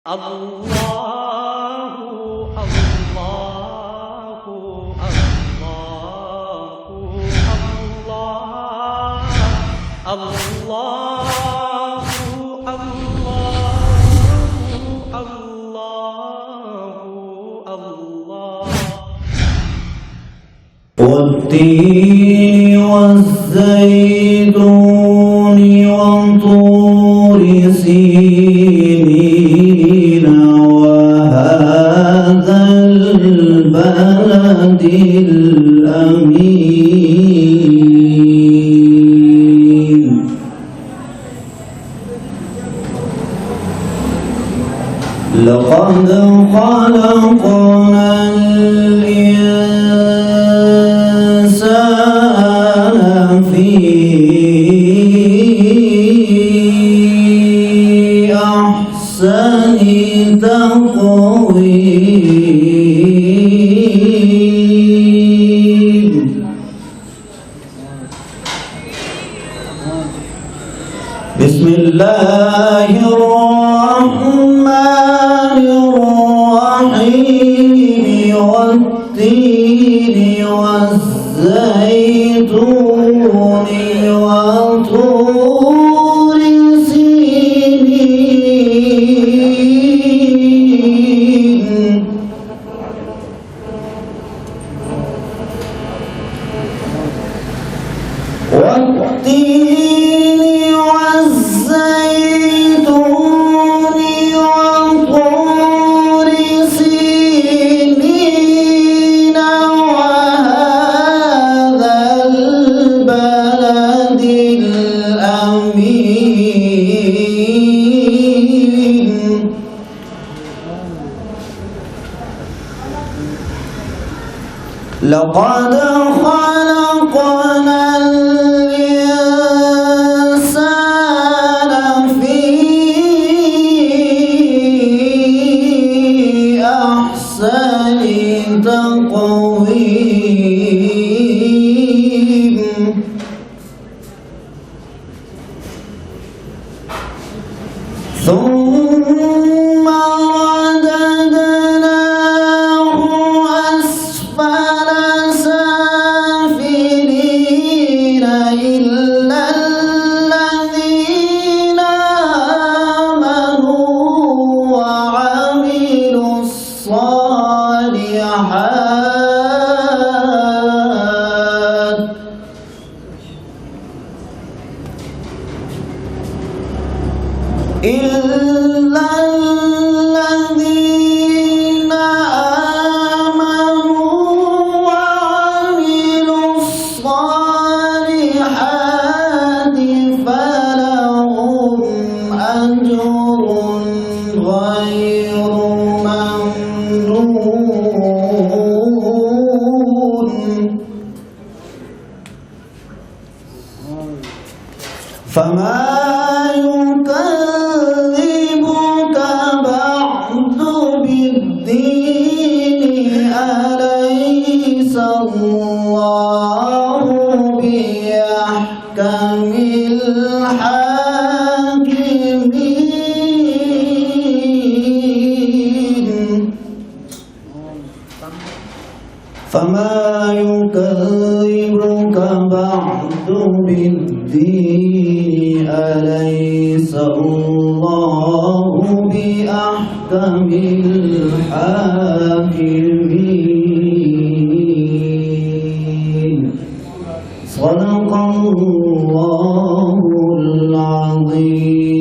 الله الله الله الله الله الله الله والتين والزيتون وطور سينين وهذا البلد الأمين لقد خلقنا الإنسان في أحسن تقويم بسم الله الرحمن الرحيم والتين والزيتون وطور سينين والتين والزيتون وطور سينين وهذا البلد الأمين لقد خلقنا الإنسان في أحسن تقويم ثم رددناه أسفل سافلين إلا الذين آمنوا وعملوا الصالحات إلا الذين آمنوا وعملوا الصالحات فلهم أجر غير ممنون فما يكذبك بعد بالدين أليس الله بأحكم الحاكمين فما يكذبك بعد بالدين أليس الله بأحكم الحاكمين صدق الله العظيم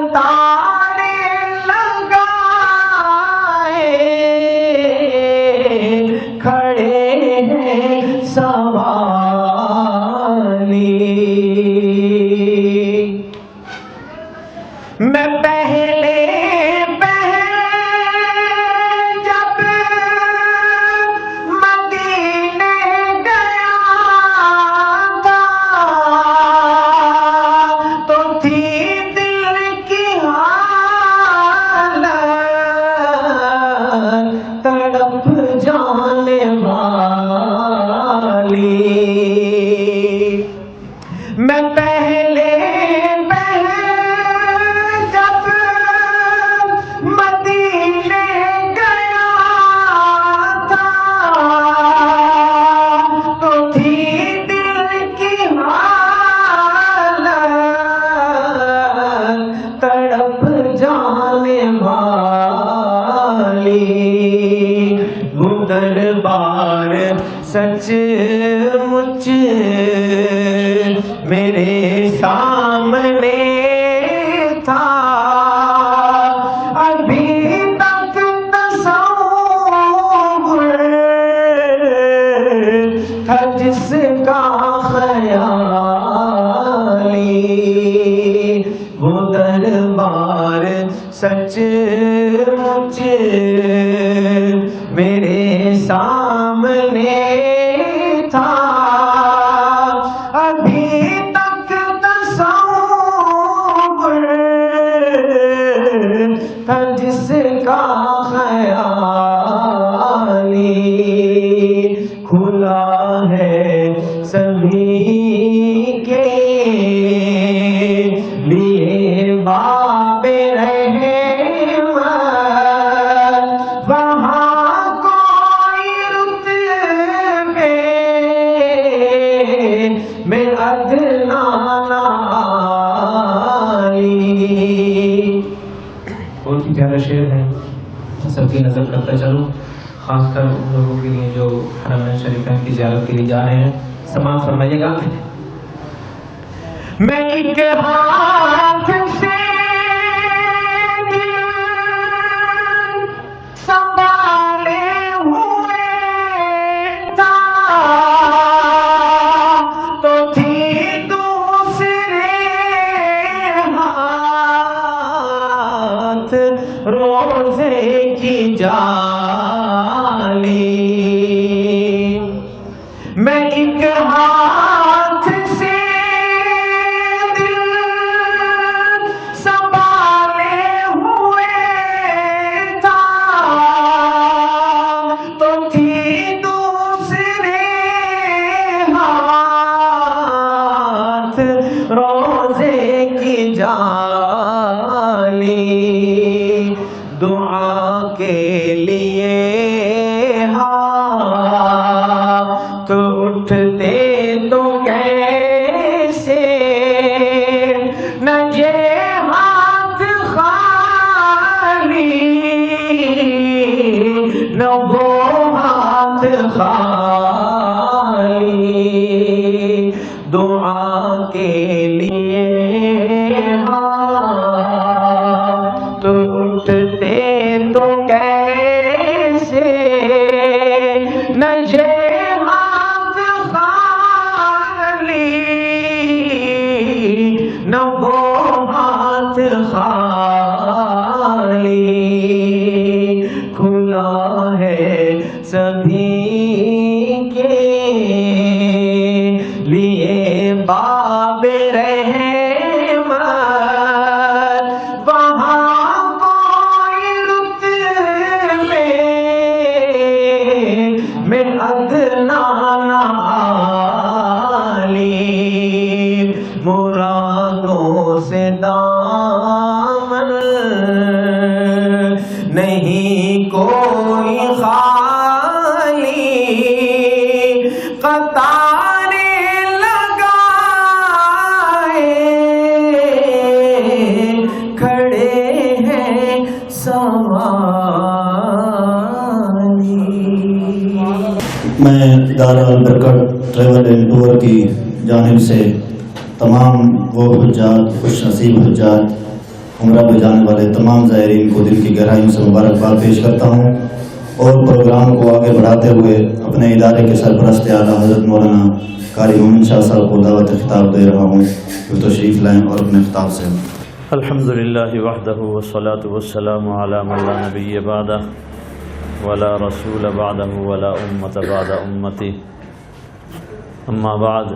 قطاریں لگائے کھڑے ہیں سوالی، میں پہلے جب مدینے گیا تھا تو تھی دل کی حالت تڑپ جانے والی، میں پہلے جب مدینے گیا تھا تو تھی دل کی حالت تڑپ جانے والی، وہ دربار سچ مچ میرے سامنے تھا، ابھی تک تصور تھا جس کا خیالی، وہ دربار سچ مچ میرے سامنے تھا، ابھی تک تصور تھا جس کا خیالی، کھلا ہے سبھی کے لیے باب رحمت، وہاں کوئی رتبے میں ادنا نہ آئی۔ بہت ہی پیارا شعر ہے، سب کی نظر کرتا چلوں، خاص کر ان لوگوں کے لیے جو حرمین شریفین کی زیارت کے لیے جا رہے ہیں، سماعت فرمائیے گا۔ میں ایک ہاتھ سے سنبھالے ہوئے تھا تو تھی دوسرے ہاتھ روزے کی جالی، میں ایک ہاتھ سے دل سنبھالے ہوئے تھا تو تھی دوسرے ہاتھ روزے کی جالی، دعا کے لیے ہاتھ اٹھتے تو کیسے نہ یہ ہاتھ خالی نہ وہ ہاتھ خالی، دعا کے لیے ہاتھ اٹھتے تو کیسے نہ یہ ہاتھ خالی نہ وہ ہاتھ خالی، کھلا ہے سبھی کے لیے باب رحمت، وہاں کوئی رتبے میں ادنا نہ آلی، مرادوں سے دامن نہیں کوئی خالی، قطاریں لگائے کھڑے ہیں سوالی۔ میں دار البرکت ٹریول اینڈ ٹور کی جانب سے تمام وہ حجاج، خوش نصیب حجاج عمرہ پہ جانے والے تمام زائرین کو دل کی گہرائیوں سے مبارکباد پیش کرتا ہوں اور پروگرام کو آگے بڑھاتے ہوئے اپنے ادارے کے سرپرست اعلیٰ حضرت مولانا قاری مومن شاہ صاحب کو دعوت خطاب دے رہا ہوں کہ تشریف لائیں اور اپنے خطاب سے الحمدللہ وحدہ والصلاة والسلام علی من لا نبی بعدہ ولا رسول بعدہ ولا امت بعد امتی اما بعد.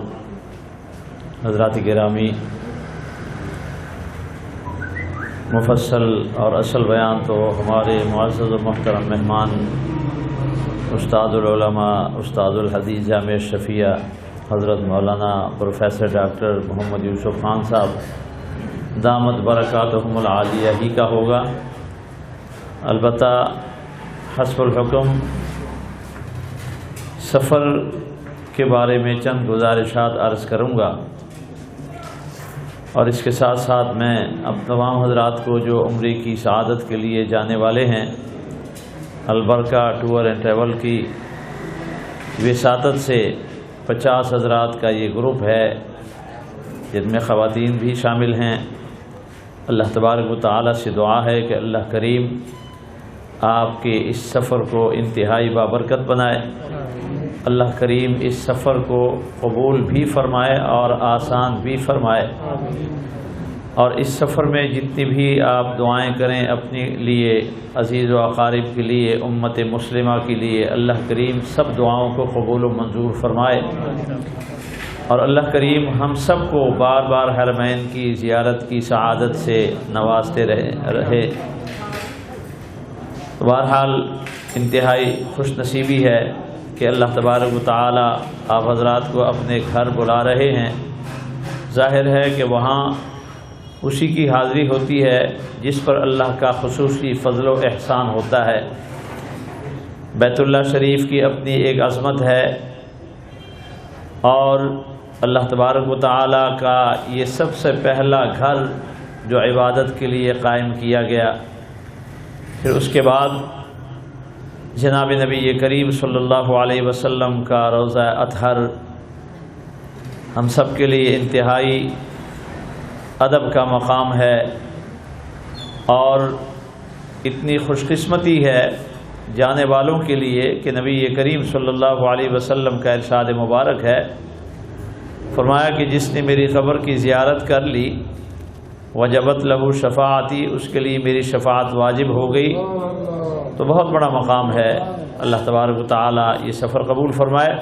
حضرات گرامی، مفصل اور اصل بیان تو ہمارے معزز و محترم مہمان استاد العلماء استاد الحدیث جامعہ شفیہ حضرت مولانا پروفیسر ڈاکٹر محمد یوسف خان صاحب دامت برکاتہم العالیہ ہی کا ہوگا. البتہ حسب الحکم سفر کے بارے میں چند گزارشات عرض کروں گا، اور اس کے ساتھ ساتھ میں اب تمام حضرات کو جو عمرے کی سعادت کے لیے جانے والے ہیں، البرکہ ٹور اینڈ ٹریول کی وساطت سے 50 حضرات کا یہ گروپ ہے جن میں خواتین بھی شامل ہیں. اللہ تبارک و تعالی سے دعا ہے کہ اللہ کریم آپ کے اس سفر کو انتہائی بابرکت بنائے، اللہ کریم اس سفر کو قبول بھی فرمائے اور آسان بھی فرمائے، اور اس سفر میں جتنی بھی آپ دعائیں کریں اپنے لیے، عزیز و اقارب کے لیے، امت مسلمہ کے لیے، اللہ کریم سب دعاؤں کو قبول و منظور فرمائے، اور اللہ کریم ہم سب کو بار بار حرمین کی زیارت کی سعادت سے نوازتے رہے. بہرحال انتہائی خوش نصیبی ہے کہ اللہ تبارک و تعالی آپ حضرات کو اپنے گھر بلا رہے ہیں. ظاہر ہے کہ وہاں اسی کی حاضری ہوتی ہے جس پر اللہ کا خصوصی فضل و احسان ہوتا ہے. بیت اللہ شریف کی اپنی ایک عظمت ہے، اور اللہ تبارک و تعالی کا یہ سب سے پہلا گھر جو عبادت کے لیے قائم کیا گیا. پھر اس کے بعد جناب نبی کریم صلی اللہ علیہ وسلم کا روضہ اطہر ہم سب کے لیے انتہائی ادب کا مقام ہے، اور اتنی خوش قسمتی ہے جانے والوں کے لیے کہ نبی کریم صلی اللہ علیہ وسلم کا ارشاد مبارک ہے، فرمایا کہ جس نے میری قبر کی زیارت کر لی وجبت لہو شفاعتی، اس کے لیے میری شفاعت واجب ہو گئی. تو بہت بڑا مقام ہے. اللہ تبارک و تعالی یہ سفر قبول فرمائے.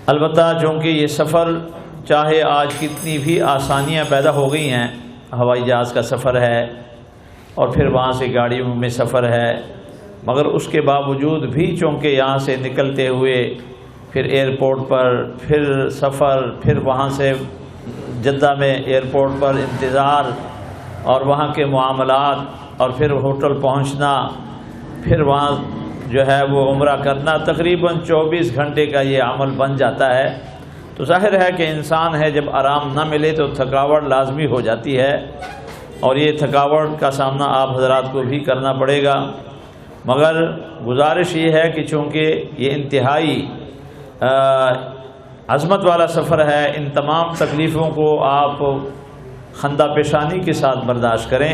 البتہ چونکہ یہ سفر چاہے آج کتنی بھی آسانیاں پیدا ہو گئی ہیں، ہوائی جہاز کا سفر ہے اور پھر وہاں سے گاڑیوں میں سفر ہے، مگر اس کے باوجود بھی چونکہ یہاں سے نکلتے ہوئے پھر ایئرپورٹ پر پھر سفر، پھر وہاں سے جدہ میں ایئرپورٹ پر انتظار اور وہاں کے معاملات، اور پھر ہوٹل پہنچنا، پھر وہاں جو ہے وہ عمرہ کرنا، تقریباً 24 گھنٹے کا یہ عمل بن جاتا ہے. تو ظاہر ہے کہ انسان ہے جب آرام نہ ملے تو تھکاوٹ لازمی ہو جاتی ہے، اور یہ تھکاوٹ کا سامنا آپ حضرات کو بھی کرنا پڑے گا. مگر گزارش یہ ہے کہ چونکہ یہ انتہائی عظمت والا سفر ہے، ان تمام تکلیفوں کو آپ خندہ پیشانی کے ساتھ برداشت کریں.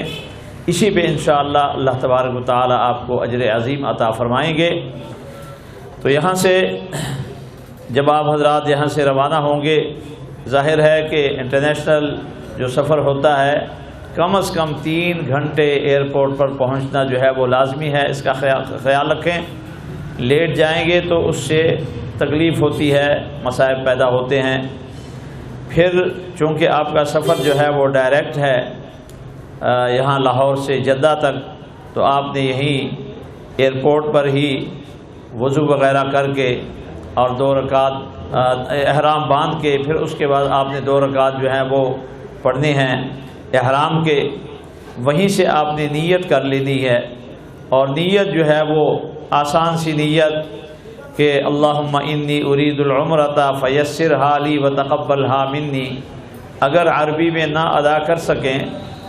اسی پہ انشاءاللہ اللہ تبارک و تعالی آپ کو اجر عظیم عطا فرمائیں گے. تو یہاں سے جب آپ حضرات یہاں سے روانہ ہوں گے، ظاہر ہے کہ انٹرنیشنل جو سفر ہوتا ہے کم از کم 3 گھنٹے ایئرپورٹ پر پہنچنا جو ہے وہ لازمی ہے. اس کا خیال رکھیں. لیٹ جائیں گے تو اس سے تکلیف ہوتی ہے، مصائب پیدا ہوتے ہیں. پھر چونکہ آپ کا سفر جو ہے وہ ڈائریکٹ ہے یہاں لاہور سے جدہ تک، تو آپ نے یہیں ایئرپورٹ پر ہی وضو وغیرہ کر کے اور 2 رکعت احرام باندھ کے، پھر اس کے بعد آپ نے 2 رکعت جو ہیں وہ پڑھنے ہیں احرام کے. وہیں سے آپ نے نیت کر لینی ہے، اور نیت جو ہے وہ آسان سی نیت کہ اللہم انی ارید العمرۃ فیسرھا لی وتقبلھا منی. اگر عربی میں نہ ادا کر سکیں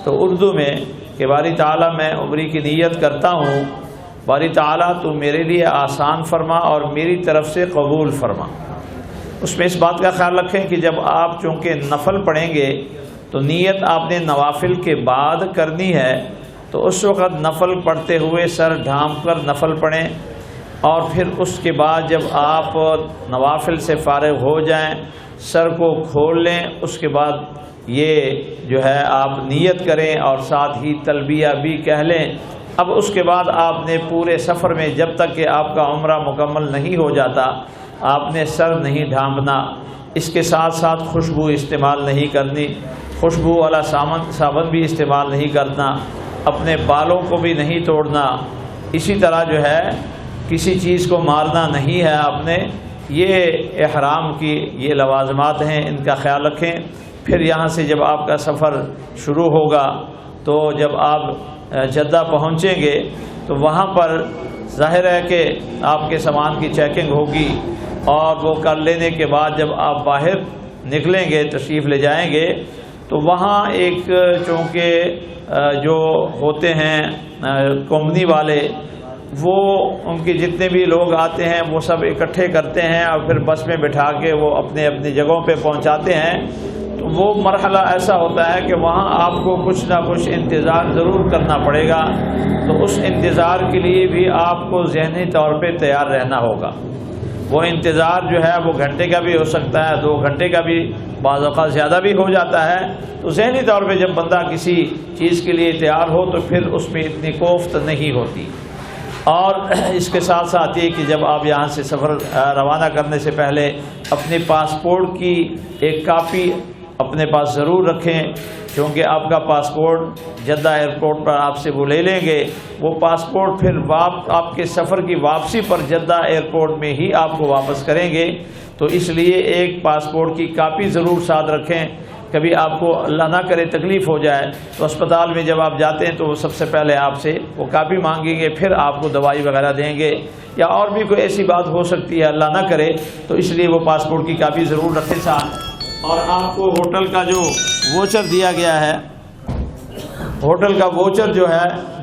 تو اردو میں کہ باری تعالیٰ میں عمرے کی نیت کرتا ہوں، باری تعالیٰ تو میرے لیے آسان فرما اور میری طرف سے قبول فرما. اس میں اس بات کا خیال رکھیں کہ جب آپ چونکہ نفل پڑھیں گے تو نیت آپ نے نوافل کے بعد کرنی ہے، تو اس وقت نفل پڑھتے ہوئے سر ڈھانپ کر نفل پڑھیں، اور پھر اس کے بعد جب آپ نوافل سے فارغ ہو جائیں سر کو کھول لیں، اس کے بعد یہ جو ہے آپ نیت کریں اور ساتھ ہی تلبیہ بھی کہہ لیں۔ اب اس کے بعد آپ نے پورے سفر میں جب تک کہ آپ کا عمرہ مکمل نہیں ہو جاتا آپ نے سر نہیں ڈھانپنا، اس کے ساتھ ساتھ خوشبو استعمال نہیں کرنی، خوشبو والا صابن بھی استعمال نہیں کرنا، اپنے بالوں کو بھی نہیں توڑنا، اسی طرح جو ہے کسی چیز کو مارنا نہیں ہے آپ نے۔ یہ احرام کی یہ لوازمات ہیں، ان کا خیال رکھیں۔ پھر یہاں سے جب آپ کا سفر شروع ہوگا تو جب آپ جدہ پہنچیں گے تو وہاں پر ظاہر ہے کہ آپ کے سامان کی چیکنگ ہوگی، اور وہ کر لینے کے بعد جب آپ باہر نکلیں گے تشریف لے جائیں گے تو وہاں ایک چونکہ جو ہوتے ہیں کمپنی والے وہ ان کے جتنے بھی لوگ آتے ہیں وہ سب اکٹھے کرتے ہیں اور پھر بس میں بٹھا کے وہ اپنے اپنی جگہوں پہ پہنچاتے ہیں۔ تو وہ مرحلہ ایسا ہوتا ہے کہ وہاں آپ کو کچھ نہ کچھ انتظار ضرور کرنا پڑے گا، تو اس انتظار کے لیے بھی آپ کو ذہنی طور پہ تیار رہنا ہوگا۔ وہ انتظار جو ہے وہ گھنٹے کا بھی ہو سکتا ہے، 2 گھنٹے کا بھی بعض اوقات زیادہ بھی ہو جاتا ہے، تو ذہنی طور پہ جب بندہ کسی چیز کے لیے تیار ہو تو پھر اس میں اتنی کوفت نہیں ہوتی۔ اور اس کے ساتھ ساتھ یہ کہ جب آپ یہاں سے سفر روانہ کرنے سے پہلے اپنے پاسپورٹ کی ایک کاپی اپنے پاس ضرور رکھیں، کیونکہ آپ کا پاسپورٹ جدہ ایئرپورٹ پر آپ سے وہ لے لیں گے، وہ پاسپورٹ پھر آپ کے سفر کی واپسی پر جدہ ایئرپورٹ میں ہی آپ کو واپس کریں گے، تو اس لیے ایک پاسپورٹ کی کاپی ضرور ساتھ رکھیں۔ کبھی آپ کو اللہ نہ کرے تکلیف ہو جائے تو اسپتال میں جب آپ جاتے ہیں تو وہ سب سے پہلے آپ سے وہ کاپی مانگیں گے، پھر آپ کو دوائی وغیرہ دیں گے، یا اور بھی کوئی ایسی بات ہو سکتی ہے اللہ نہ کرے، تو اس لیے وہ پاسپورٹ کی کاپی ضرور رکھیں ساتھ۔ اور آپ کو ہوٹل کا جو ووچر دیا گیا ہے، ہوٹل کا ووچر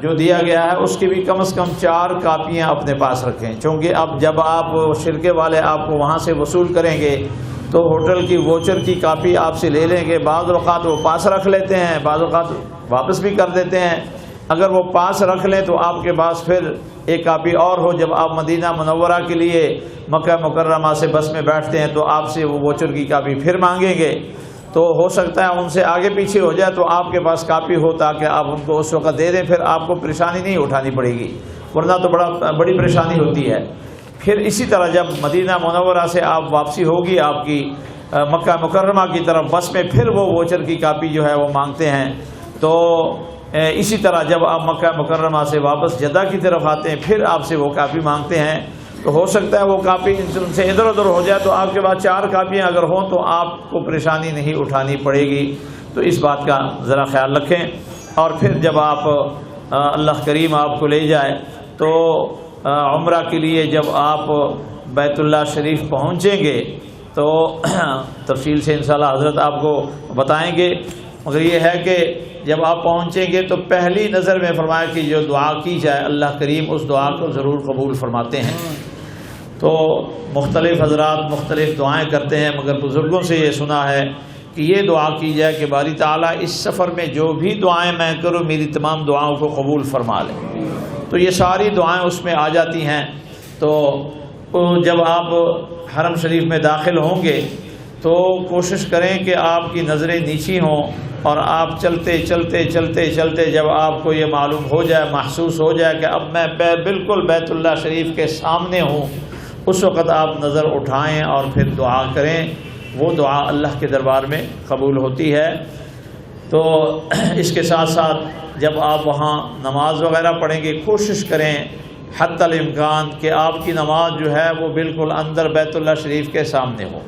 جو دیا گیا ہے اس کی بھی کم از کم 4 کاپیاں اپنے پاس رکھیں، چونکہ اب جب آپ شرکے والے آپ کو وہاں سے وصول کریں گے تو ہوٹل کی ووچر کی کاپی آپ سے لے لیں گے۔ بعض اوقات وہ پاس رکھ لیتے ہیں، بعض اوقات واپس بھی کر دیتے ہیں۔ اگر وہ پاس رکھ لیں تو آپ کے پاس پھر ایک کاپی اور ہو، جب آپ مدینہ منورہ کے لیے مکہ مکرمہ سے بس میں بیٹھتے ہیں تو آپ سے وہ ووچر کی کاپی پھر مانگیں گے، تو ہو سکتا ہے ان سے آگے پیچھے ہو جائے تو آپ کے پاس کاپی ہو تاکہ آپ ان کو اس وقت دے دیں، پھر آپ کو پریشانی نہیں اٹھانی پڑے گی، ورنہ تو بڑی پریشانی ہوتی ہے۔ پھر اسی طرح جب مدینہ منورہ سے آپ واپسی ہوگی آپ کی مکہ مکرمہ کی طرف بس میں، پھر وہ ووچر کی کاپی جو ہے وہ مانگتے ہیں۔ تو اسی طرح جب آپ مکہ مکرمہ سے واپس جدہ کی طرف آتے ہیں پھر آپ سے وہ کاپی مانگتے ہیں، تو ہو سکتا ہے وہ کاپی ان سے ادھر ادھر ہو جائے، تو آپ کے پاس 4 کاپیاں اگر ہوں تو آپ کو پریشانی نہیں اٹھانی پڑے گی، تو اس بات کا ذرا خیال رکھیں۔ اور پھر جب آپ اللہ کریم آپ کو لے جائے تو عمرہ کے لیے جب آپ بیت اللہ شریف پہنچیں گے تو تفصیل سے انشاءاللہ حضرت آپ کو بتائیں گے، مگر یہ ہے کہ جب آپ پہنچیں گے تو پہلی نظر میں فرمایا کہ جو دعا کی جائے اللہ کریم اس دعا کو ضرور قبول فرماتے ہیں۔ تو مختلف حضرات مختلف دعائیں کرتے ہیں، مگر بزرگوں سے یہ سنا ہے کہ یہ دعا کی جائے کہ باری تعالیٰ اس سفر میں جو بھی دعائیں میں کروں میری تمام دعاؤں کو قبول فرما لیں، تو یہ ساری دعائیں اس میں آ جاتی ہیں۔ تو جب آپ حرم شریف میں داخل ہوں گے تو کوشش کریں کہ آپ کی نظریں نیچی ہوں، اور آپ چلتے چلتے چلتے چلتے جب آپ کو یہ معلوم ہو جائے محسوس ہو جائے کہ اب میں بالکل بیت اللہ شریف کے سامنے ہوں، اس وقت آپ نظر اٹھائیں اور پھر دعا کریں، وہ دعا اللہ کے دربار میں قبول ہوتی ہے۔ تو اس کے ساتھ ساتھ جب آپ وہاں نماز وغیرہ پڑھیں گے کوشش کریں حتی الامکان کہ آپ کی نماز جو ہے وہ بالکل اندر بیت اللہ شریف کے سامنے ہو۔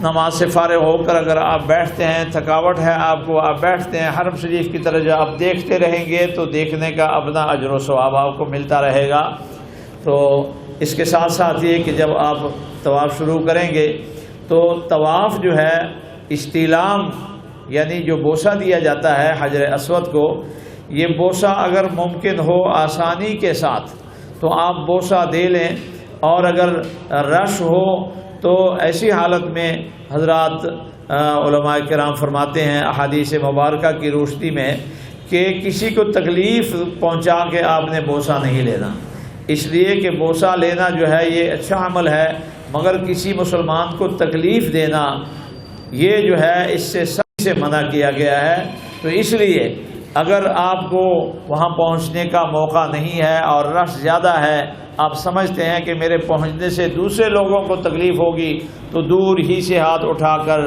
نماز سے فارغ ہو کر اگر آپ بیٹھتے ہیں، تھکاوٹ ہے آپ کو، آپ بیٹھتے ہیں حرم شریف کی طرف جب آپ دیکھتے رہیں گے تو دیکھنے کا اپنا اجر و ثواب آپ کو ملتا رہے گا۔ تو اس کے ساتھ ساتھ یہ کہ جب آپ طواف شروع کریں گے تو طواف جو ہے استلام یعنی جو بوسہ دیا جاتا ہے حجر اسود کو، یہ بوسہ اگر ممکن ہو آسانی کے ساتھ تو آپ بوسہ دے لیں، اور اگر رش ہو تو ایسی حالت میں حضرات علماء کرام فرماتے ہیں احادیث مبارکہ کی روشنی میں کہ کسی کو تکلیف پہنچا کے آپ نے بوسہ نہیں لینا، اس لیے کہ بوسہ لینا جو ہے یہ اچھا عمل ہے، مگر کسی مسلمان کو تکلیف دینا یہ جو ہے اس سے سختی سے منع کیا گیا ہے۔ تو اس لیے اگر آپ کو وہاں پہنچنے کا موقع نہیں ہے اور رش زیادہ ہے، آپ سمجھتے ہیں کہ میرے پہنچنے سے دوسرے لوگوں کو تکلیف ہوگی، تو دور ہی سے ہاتھ اٹھا کر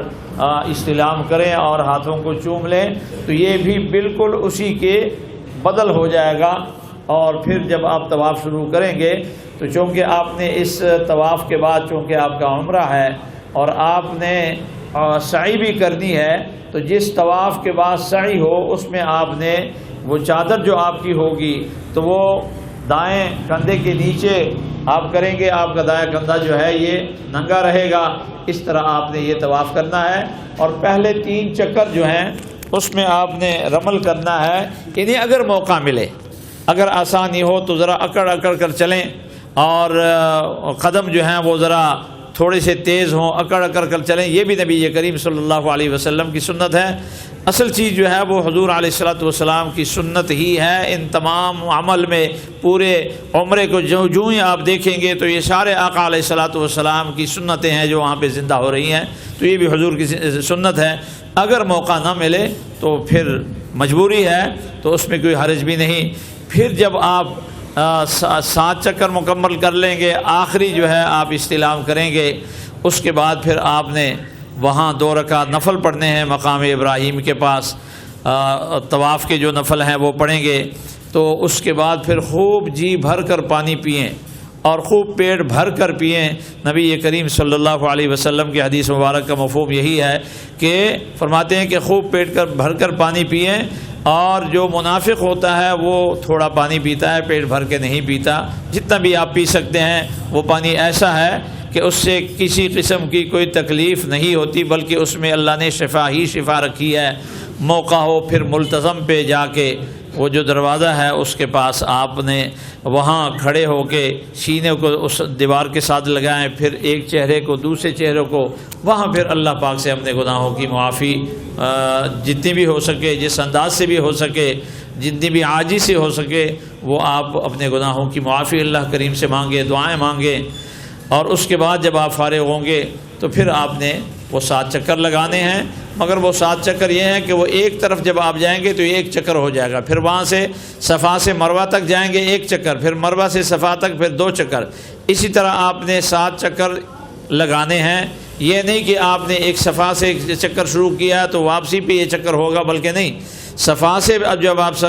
استلام کریں اور ہاتھوں کو چوم لیں، تو یہ بھی بالکل اسی کے بدل ہو جائے گا۔ اور پھر جب آپ طواف شروع کریں گے تو چونکہ آپ نے اس طواف کے بعد چونکہ آپ کا عمرہ ہے اور آپ نے سعی بھی کرنی ہے، تو جس طواف کے بعد سعی ہو اس میں آپ نے وہ چادر جو آپ کی ہوگی تو وہ دائیں کندھے کے نیچے آپ کریں گے، آپ کا دائیں کندھا جو ہے یہ ننگا رہے گا، اس طرح آپ نے یہ طواف کرنا ہے۔ اور پہلے 3 چکر جو ہیں اس میں آپ نے رمل کرنا ہے، یعنی اگر موقع ملے، اگر آسانی ہو تو ذرا اکڑ اکڑ کر چلیں، اور قدم جو ہیں وہ ذرا تھوڑے سے تیز ہوں، اکڑ اکڑ کر چلیں، یہ بھی نبی کریم صلی اللہ علیہ وسلم کی سنت ہے۔ اصل چیز جو ہے وہ حضور علیہ الصلوۃ والسلام کی سنت ہی ہے۔ ان تمام عمل میں پورے عمرے کو جو ہی آپ دیکھیں گے تو یہ سارے آقا علیہ الصلوۃ والسلام کی سنتیں ہیں جو وہاں پہ زندہ ہو رہی ہیں، تو یہ بھی حضور کی سنت ہے۔ اگر موقع نہ ملے تو پھر مجبوری ہے، تو اس میں کوئی حرج بھی نہیں۔ پھر جب آپ 7 چکر مکمل کر لیں گے، آخری جو ہے آپ استلام کریں گے، اس کے بعد پھر آپ نے وہاں 2 رکعت نفل پڑھنے ہیں مقام ابراہیم کے پاس، طواف کے جو نفل ہیں وہ پڑھیں گے۔ تو اس کے بعد پھر خوب جی بھر کر پانی پئیں اور خوب پیٹ بھر کر پئیں۔ نبی کریم صلی اللہ علیہ وسلم کی حدیث مبارک کا مفہوم یہی ہے کہ فرماتے ہیں کہ خوب پیٹ بھر کر پانی پئیں، اور جو منافق ہوتا ہے وہ تھوڑا پانی پیتا ہے، پیٹ بھر کے نہیں پیتا۔ جتنا بھی آپ پی سکتے ہیں وہ پانی ایسا ہے کہ اس سے کسی قسم کی کوئی تکلیف نہیں ہوتی، بلکہ اس میں اللہ نے شفا ہی شفا رکھی ہے۔ موقع ہو پھر ملتزم پہ جا کے وہ جو دروازہ ہے اس کے پاس آپ نے وہاں کھڑے ہو کے سینے کو اس دیوار کے ساتھ لگائیں، پھر ایک چہرے کو دوسرے چہرے کو، وہاں پھر اللہ پاک سے اپنے گناہوں کی معافی جتنی بھی ہو سکے، جس انداز سے بھی ہو سکے، جتنی بھی عاجزی سے ہو سکے، وہ آپ اپنے گناہوں کی معافی اللہ کریم سے مانگے، دعائیں مانگیں۔ اور اس کے بعد جب آپ فارغ ہوں گے تو پھر آپ نے وہ 7 چکر لگانے ہیں، مگر وہ 7 چکر یہ ہیں کہ وہ ایک طرف جب آپ جائیں گے تو 1 چکر ہو جائے گا، پھر وہاں سے صفا سے مروہ تک جائیں گے 1 چکر، پھر مروہ سے صفا تک پھر 2 چکر، اسی طرح آپ نے 7 چکر لگانے ہیں۔ یہ نہیں کہ آپ نے ایک صفا سے ایک چکر شروع کیا تو واپسی پہ یہ چکر ہوگا، بلکہ نہیں، صفا سے اب جب آپ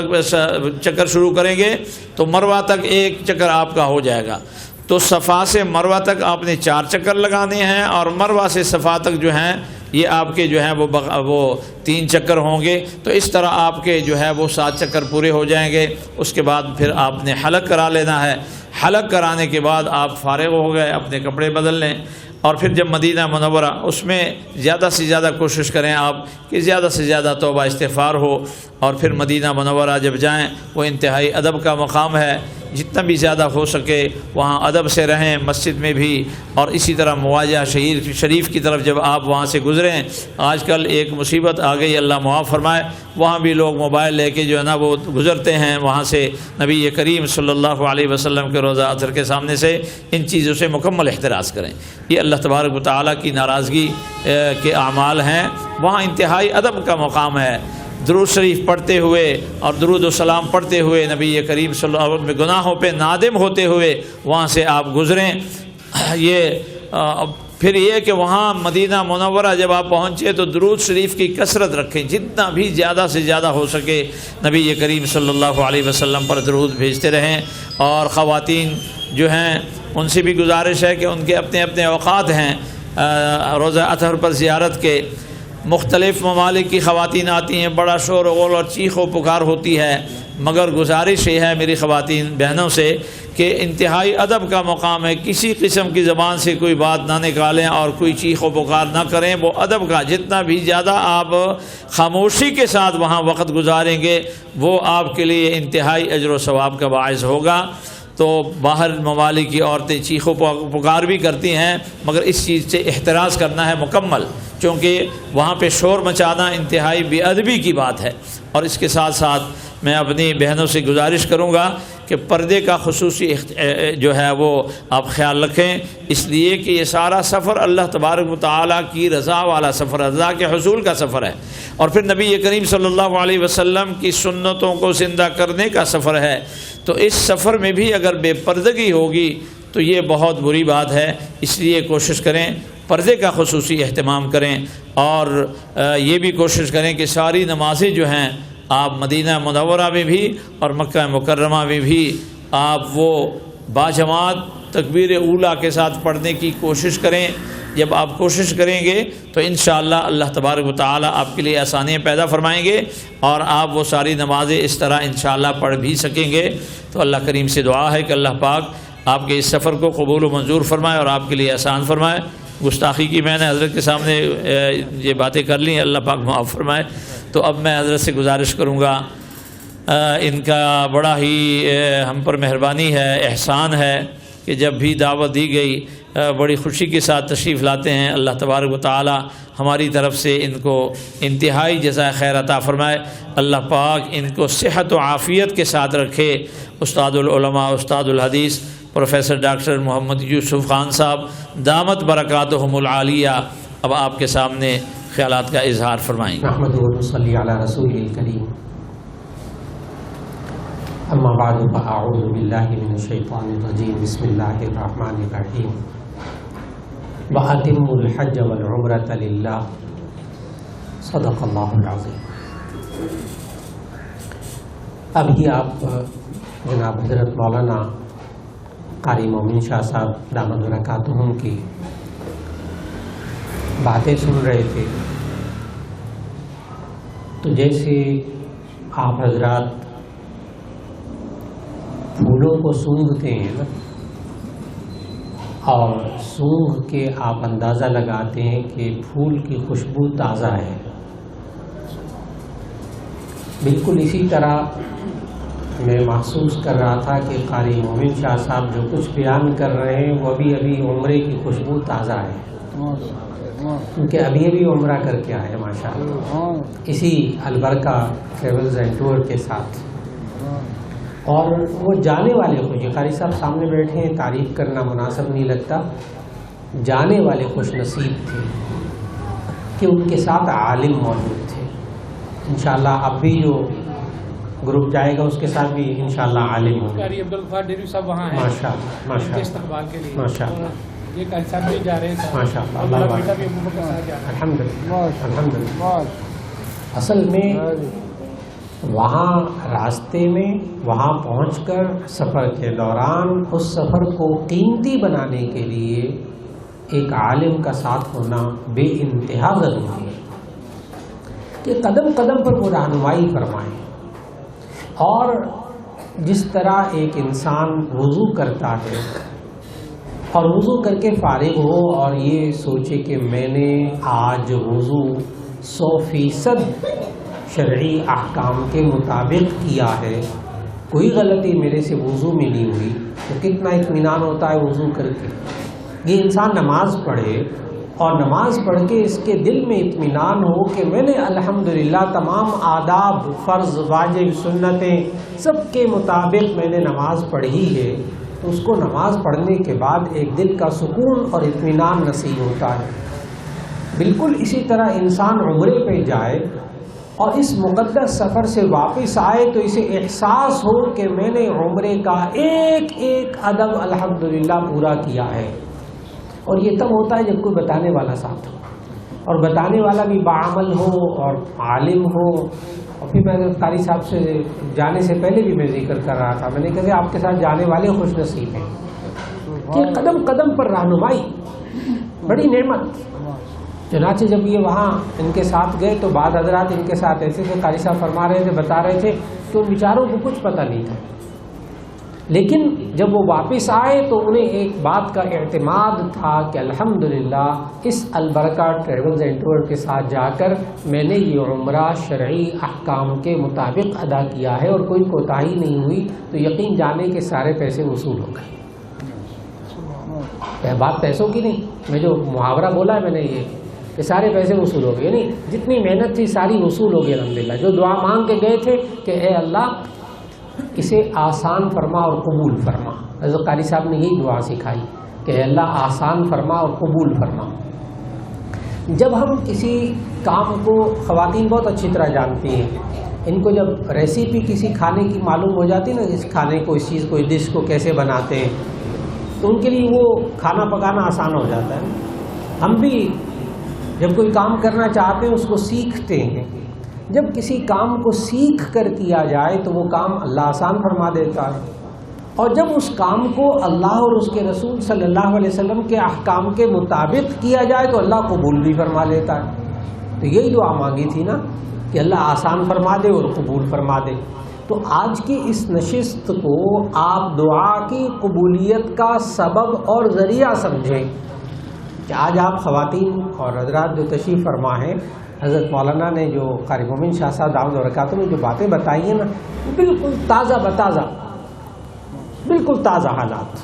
چکر شروع کریں گے تو مروہ تک 1 چکر آپ کا ہو جائے گا، تو صفا سے مروہ تک آپ نے 4 چکر لگانے ہیں، اور مروہ سے صفا تک جو ہیں یہ آپ کے جو ہیں وہ 3 چکر ہوں گے۔ تو اس طرح آپ کے جو ہے وہ 7 چکر پورے ہو جائیں گے۔ اس کے بعد پھر آپ نے حلق کرا لینا ہے، حلق کرانے کے بعد آپ فارغ ہو گئے، اپنے کپڑے بدل لیں، اور پھر جب مدینہ منورہ، اس میں زیادہ سے زیادہ کوشش کریں آپ کہ زیادہ سے زیادہ توبہ استغفار ہو، اور پھر مدینہ منورہ جب جائیں وہ انتہائی ادب کا مقام ہے، جتنا بھی زیادہ ہو سکے وہاں ادب سے رہیں، مسجد میں بھی، اور اسی طرح مواجہ شریف کی طرف جب آپ وہاں سے گزریں۔ آج کل ایک مصیبت آ گئی، اللہ معاف فرمائے، وہاں بھی لوگ موبائل لے کے جو ہے نا وہ گزرتے ہیں وہاں سے۔ نبی کریم صلی اللہ علیہ وسلم کے روضہ اطہر کے سامنے سے ان چیزوں سے مکمل احتراز کریں، یہ اللہ تبارک و تعالیٰ کی ناراضگی کے اعمال ہیں۔ وہاں انتہائی ادب کا مقام ہے، درود شریف پڑھتے ہوئے اور درود و سلام پڑھتے ہوئے نبی کریم صلی اللہ علیہ وسلم گناہوں پہ نادم ہوتے ہوئے وہاں سے آپ گزریں۔ پھر یہ کہ وہاں مدینہ منورہ جب آپ پہنچے تو درود شریف کی کثرت رکھیں، جتنا بھی زیادہ سے زیادہ ہو سکے نبی کریم صلی اللہ علیہ وسلم پر درود بھیجتے رہیں۔ اور خواتین جو ہیں ان سے بھی گزارش ہے کہ ان کے اپنے اپنے اوقات ہیں روزہ اطہر پر زیارت کے۔ مختلف ممالک کی خواتین آتی ہیں، بڑا شور و غول اور چیخ و پکار ہوتی ہے، مگر گزارش یہ ہے میری خواتین بہنوں سے کہ انتہائی ادب کا مقام ہے، کسی قسم کی زبان سے کوئی بات نہ نکالیں اور کوئی چیخ و پکار نہ کریں۔ وہ ادب کا جتنا بھی زیادہ آپ خاموشی کے ساتھ وہاں وقت گزاریں گے وہ آپ کے لیے انتہائی اجر و ثواب کا باعث ہوگا۔ تو باہر ممالک کی عورتیں چیخ و پکار بھی کرتی ہیں، مگر اس چیز سے احتراز کرنا ہے مکمل، چونکہ وہاں پہ شور مچانا انتہائی بے ادبی کی بات ہے۔ اور اس کے ساتھ ساتھ میں اپنی بہنوں سے گزارش کروں گا کہ پردے کا خصوصی جو ہے وہ آپ خیال رکھیں، اس لیے کہ یہ سارا سفر اللہ تبارک و تعالیٰ کی رضا والا سفر، رضا کے حصول کا سفر ہے، اور پھر نبی کریم صلی اللہ علیہ وسلم کی سنتوں کو زندہ کرنے کا سفر ہے۔ تو اس سفر میں بھی اگر بے پردگی ہوگی تو یہ بہت بری بات ہے، اس لیے کوشش کریں پردے کا خصوصی اہتمام کریں، اور یہ بھی کوشش کریں کہ ساری نمازیں جو ہیں آپ مدینہ منورہ میں بھی اور مکہ مکرمہ میں بھی آپ وہ باجماعت تکبیر اولیٰ کے ساتھ پڑھنے کی کوشش کریں۔ جب آپ کوشش کریں گے تو انشاءاللہ اللہ تبارک و تعالیٰ آپ کے لیے آسانیاں پیدا فرمائیں گے، اور آپ وہ ساری نمازیں اس طرح انشاءاللہ پڑھ بھی سکیں گے۔ تو اللہ کریم سے دعا ہے کہ اللہ پاک آپ کے اس سفر کو قبول و منظور فرمائے اور آپ کے لیے آسان فرمائے۔ گستاخی کی میں نے حضرت کے سامنے یہ باتیں کر لی، اللہ پاک معاف فرمائے۔ تو اب میں حضرت سے گزارش کروں گا، ان کا بڑا ہی ہم پر مہربانی ہے، احسان ہے کہ جب بھی دعوت دی گئی بڑی خوشی کے ساتھ تشریف لاتے ہیں۔ اللہ تبارک و تعالی ہماری طرف سے ان کو انتہائی جزائے خیر عطا فرمائے، اللہ پاک ان کو صحت و عافیت کے ساتھ رکھے۔ استاد العلماء، استاد الحدیث پروفیسر ڈاکٹر محمد یوسف خان صاحب دامت برکاتہم العالیہ اب آپ کے سامنے خیالات کا اظہار فرمائیں۔ نحمدہ و نصلی علی رسولہ الکریم، اما بعد فاعوذ باللہ من الشیطان الرجیم، بسم اللہ الرحمن الرحیم، وَأَتِمُّوا الْحَجَّ وَالْعُمْرَةَ لِلَّهِ صدق اللہ العظیم۔ ابھی آپ جناب حضرت مولانا قاری مومن شاہ صاحب دامت برکاتہم کی باتیں سن رہے تھے، تو جیسے آپ حضرات پھولوں کو سونگھتے ہیں نا، اور سونگھ کے آپ اندازہ لگاتے ہیں کہ پھول کی خوشبو تازہ ہے، بالکل اسی طرح میں محسوس کر رہا تھا کہ قاری مومن شاہ صاحب جو کچھ بیان کر رہے ہیں وہ ابھی عمرے کی خوشبو تازہ ہے، کیونکہ ابھی عمرہ کر کے آئے ماشاءاللہ اسی البرکہ ٹریولز اینڈ ٹور کے ساتھ۔ اور وہ جانے والے خوش، قاری صاحب سامنے بیٹھے ہیں، تعریف کرنا مناسب نہیں لگتا، جانے والے خوش نصیب تھے کہ ان کے ساتھ عالم موجود تھے۔ انشاءاللہ اب بھی جو گروپ جائے گا اس کے ساتھ بھی انشاءاللہ عالم ہوں گے۔ قاری عبدالغفار ڈیری صاحب وہاں ہیں ماشاءاللہ ماشاءاللہ استقبال کے لیے، ماشاءاللہ یہ قاری صاحب بھی جا رہے ہیں ماشاءاللہ، اللہ اللہ بیٹا بھی ابو بکر صاحب جا رہے ہیں۔ الحمدللہ الحمدللہ۔ اصل میں وہاں راستے میں وہاں پہنچ کر سفر کے دوران اس سفر کو قیمتی بنانے کے لیے ایک عالم کا ساتھ ہونا بے انتہا ضروری ہے کہ قدم قدم پر وہ رہنمائی فرمائیں۔ اور جس طرح ایک انسان وضو کرتا ہے اور وضو کر کے فارغ ہو اور یہ سوچے کہ میں نے آج وضو 100% شرعی احکام کے مطابق کیا ہے، کوئی غلطی میرے سے وضو میں نہیں ہوئی، تو کتنا اطمینان ہوتا ہے وضو کر کے۔ یہ انسان نماز پڑھے اور نماز پڑھ کے اس کے دل میں اطمینان ہو کہ میں نے الحمدللہ تمام آداب، فرض، واجب، سنتیں سب کے مطابق میں نے نماز پڑھی ہے، تو اس کو نماز پڑھنے کے بعد ایک دل کا سکون اور اطمینان نصیب ہوتا ہے۔ بالکل اسی طرح انسان عمرے پہ جائے اور اس مقدس سفر سے واپس آئے تو اسے احساس ہو کہ میں نے عمرے کا ایک ایک ادب الحمدللہ پورا کیا ہے۔ اور یہ تب ہوتا ہے جب کوئی بتانے والا ساتھ ہو، اور بتانے والا بھی باعمل ہو اور عالم ہو۔ اور پھر میں قاری صاحب سے جانے سے پہلے بھی میں ذکر کر رہا تھا، میں نے کہا کہ آپ کے ساتھ جانے والے خوش نصیب ہیں کہ قدم قدم پر رہنمائی بڑی نعمت۔ چنانچہ جب یہ وہاں ان کے ساتھ گئے تو بعض حضرات ان کے ساتھ ایسے تھے، قاری صاحب فرما رہے تھے، بتا رہے تھے کہ ان بیچاروں کو کچھ پتہ نہیں تھا لیکن جب وہ واپس آئے تو انہیں ایک بات کا اعتماد تھا کہ الحمدللہ اس البرکہ ٹریولز اینڈ ٹور کے ساتھ جا کر میں نے یہ عمرہ شرعی احکام کے مطابق ادا کیا ہے اور کوئی کوتاہی نہیں ہوئی، تو یقین جانے کہ سارے پیسے وصول ہو گئے۔ بات پیسوں کی نہیں، میں جو محاورہ بولا ہے میں نے یہ کہ سارے پیسے وصول ہو گئے، یعنی جتنی محنت تھی ساری وصول ہو گئی الحمدللہ۔ جو دعا مانگ کے گئے تھے کہ اے اللہ اسے آسان فرما اور قبول فرما، حضرت قاری صاحب نے یہی دعا سکھائی کہ اے اللہ آسان فرما اور قبول فرما۔ جب ہم کسی کام کو، خواتین بہت اچھی طرح جانتی ہیں، ان کو جب ریسیپی کسی کھانے کی معلوم ہو جاتی ہے نا، اس کھانے کو، اس چیز کو، اس ڈش کو کیسے بناتے ہیں، تو ان کے لیے وہ کھانا پکانا آسان ہو جاتا ہے۔ ہم بھی جب کوئی کام کرنا چاہتے ہیں اس کو سیکھتے ہیں، جب کسی کام کو سیکھ کر کیا جائے تو وہ کام اللہ آسان فرما دیتا ہے، اور جب اس کام کو اللہ اور اس کے رسول صلی اللہ علیہ وسلم کے احکام کے مطابق کیا جائے تو اللہ قبول بھی فرما لیتا ہے۔ تو یہی دعا مانگی تھی نا کہ اللہ آسان فرما دے اور قبول فرما دے۔ تو آج کی اس نشست کو آپ دعا کی قبولیت کا سبب اور ذریعہ سمجھیں کہ آج آپ خواتین اور حضرات جو تشریف فرما ہیں، حضرت مولانا نے جو قاری مومن شاہ صاحب دعوت برکاتہ میں جو باتیں بتائی ہیں نا، بالکل تازہ بتازہ، بالکل تازہ حالات،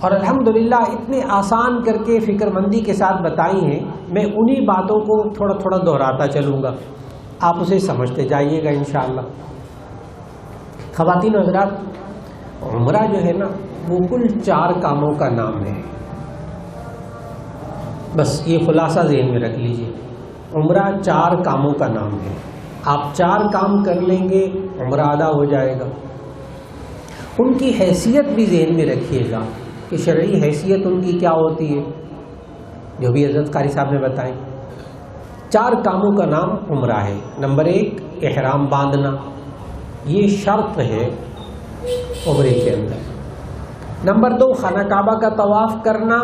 اور الحمدللہ اتنے آسان کر کے فکر مندی کے ساتھ بتائی ہیں۔ میں انہی باتوں کو تھوڑا تھوڑا دہراتا چلوں گا، آپ اسے سمجھتے جائیے گا انشاءاللہ۔ خواتین و حضرات، عمرہ جو ہے نا وہ کل 4 کاموں کا نام ہے، بس یہ خلاصہ ذہن میں رکھ لیجئے۔ عمرہ 4 کاموں کا نام ہے، آپ 4 کام کر لیں گے عمرہ ادا ہو جائے گا۔ ان کی حیثیت بھی ذہن میں رکھیے گا کہ شرعی حیثیت ان کی کیا ہوتی ہے، جو بھی حضرت قاری صاحب نے بتائیں۔ 4 کاموں کا نام عمرہ ہے۔ نمبر 1 احرام باندھنا، یہ شرط ہے عمرے کے اندر۔ نمبر 2 خانہ کعبہ کا طواف کرنا،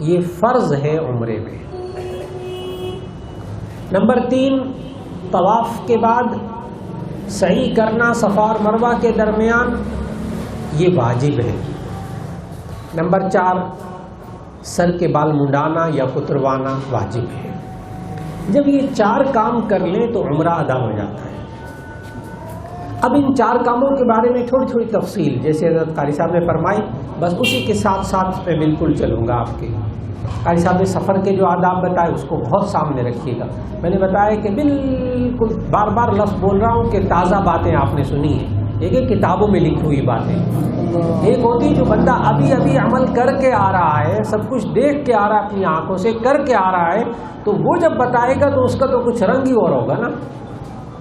یہ فرض ہے عمرے میں۔ نمبر 3 طواف کے بعد سعی کرنا صفا اور مروہ کے درمیان، یہ واجب ہے۔ نمبر 4 سر کے بال منڈانا یا کتروانا واجب ہے۔ جب یہ 4 کام کر لیں تو عمرہ ادا ہو جاتا ہے۔ اب ان 4 کاموں کے بارے میں تھوڑی تھوڑی تفصیل جیسے حضرت قاری صاحب نے فرمائی، بس اسی کے ساتھ ساتھ میں بالکل چلوں گا آپ کے۔ قاری صاحب نے سفر کے جو آداب بتائے اس کو بہت سامنے رکھیے گا۔ میں نے بتایا کہ بالکل بار بار لفظ بول رہا ہوں کہ تازہ باتیں آپ نے سنی ہیں، ایک ایک کتابوں میں لکھی ہوئی باتیں۔ ایک ہوتی جو بندہ ابھی ابھی عمل کر کے آ رہا ہے، سب کچھ دیکھ کے آ رہا ہے، اپنی آنکھوں سے کر کے آ رہا ہے، تو وہ جب بتائے گا تو اس کا تو کچھ رنگ ہی اور ہوگا نا،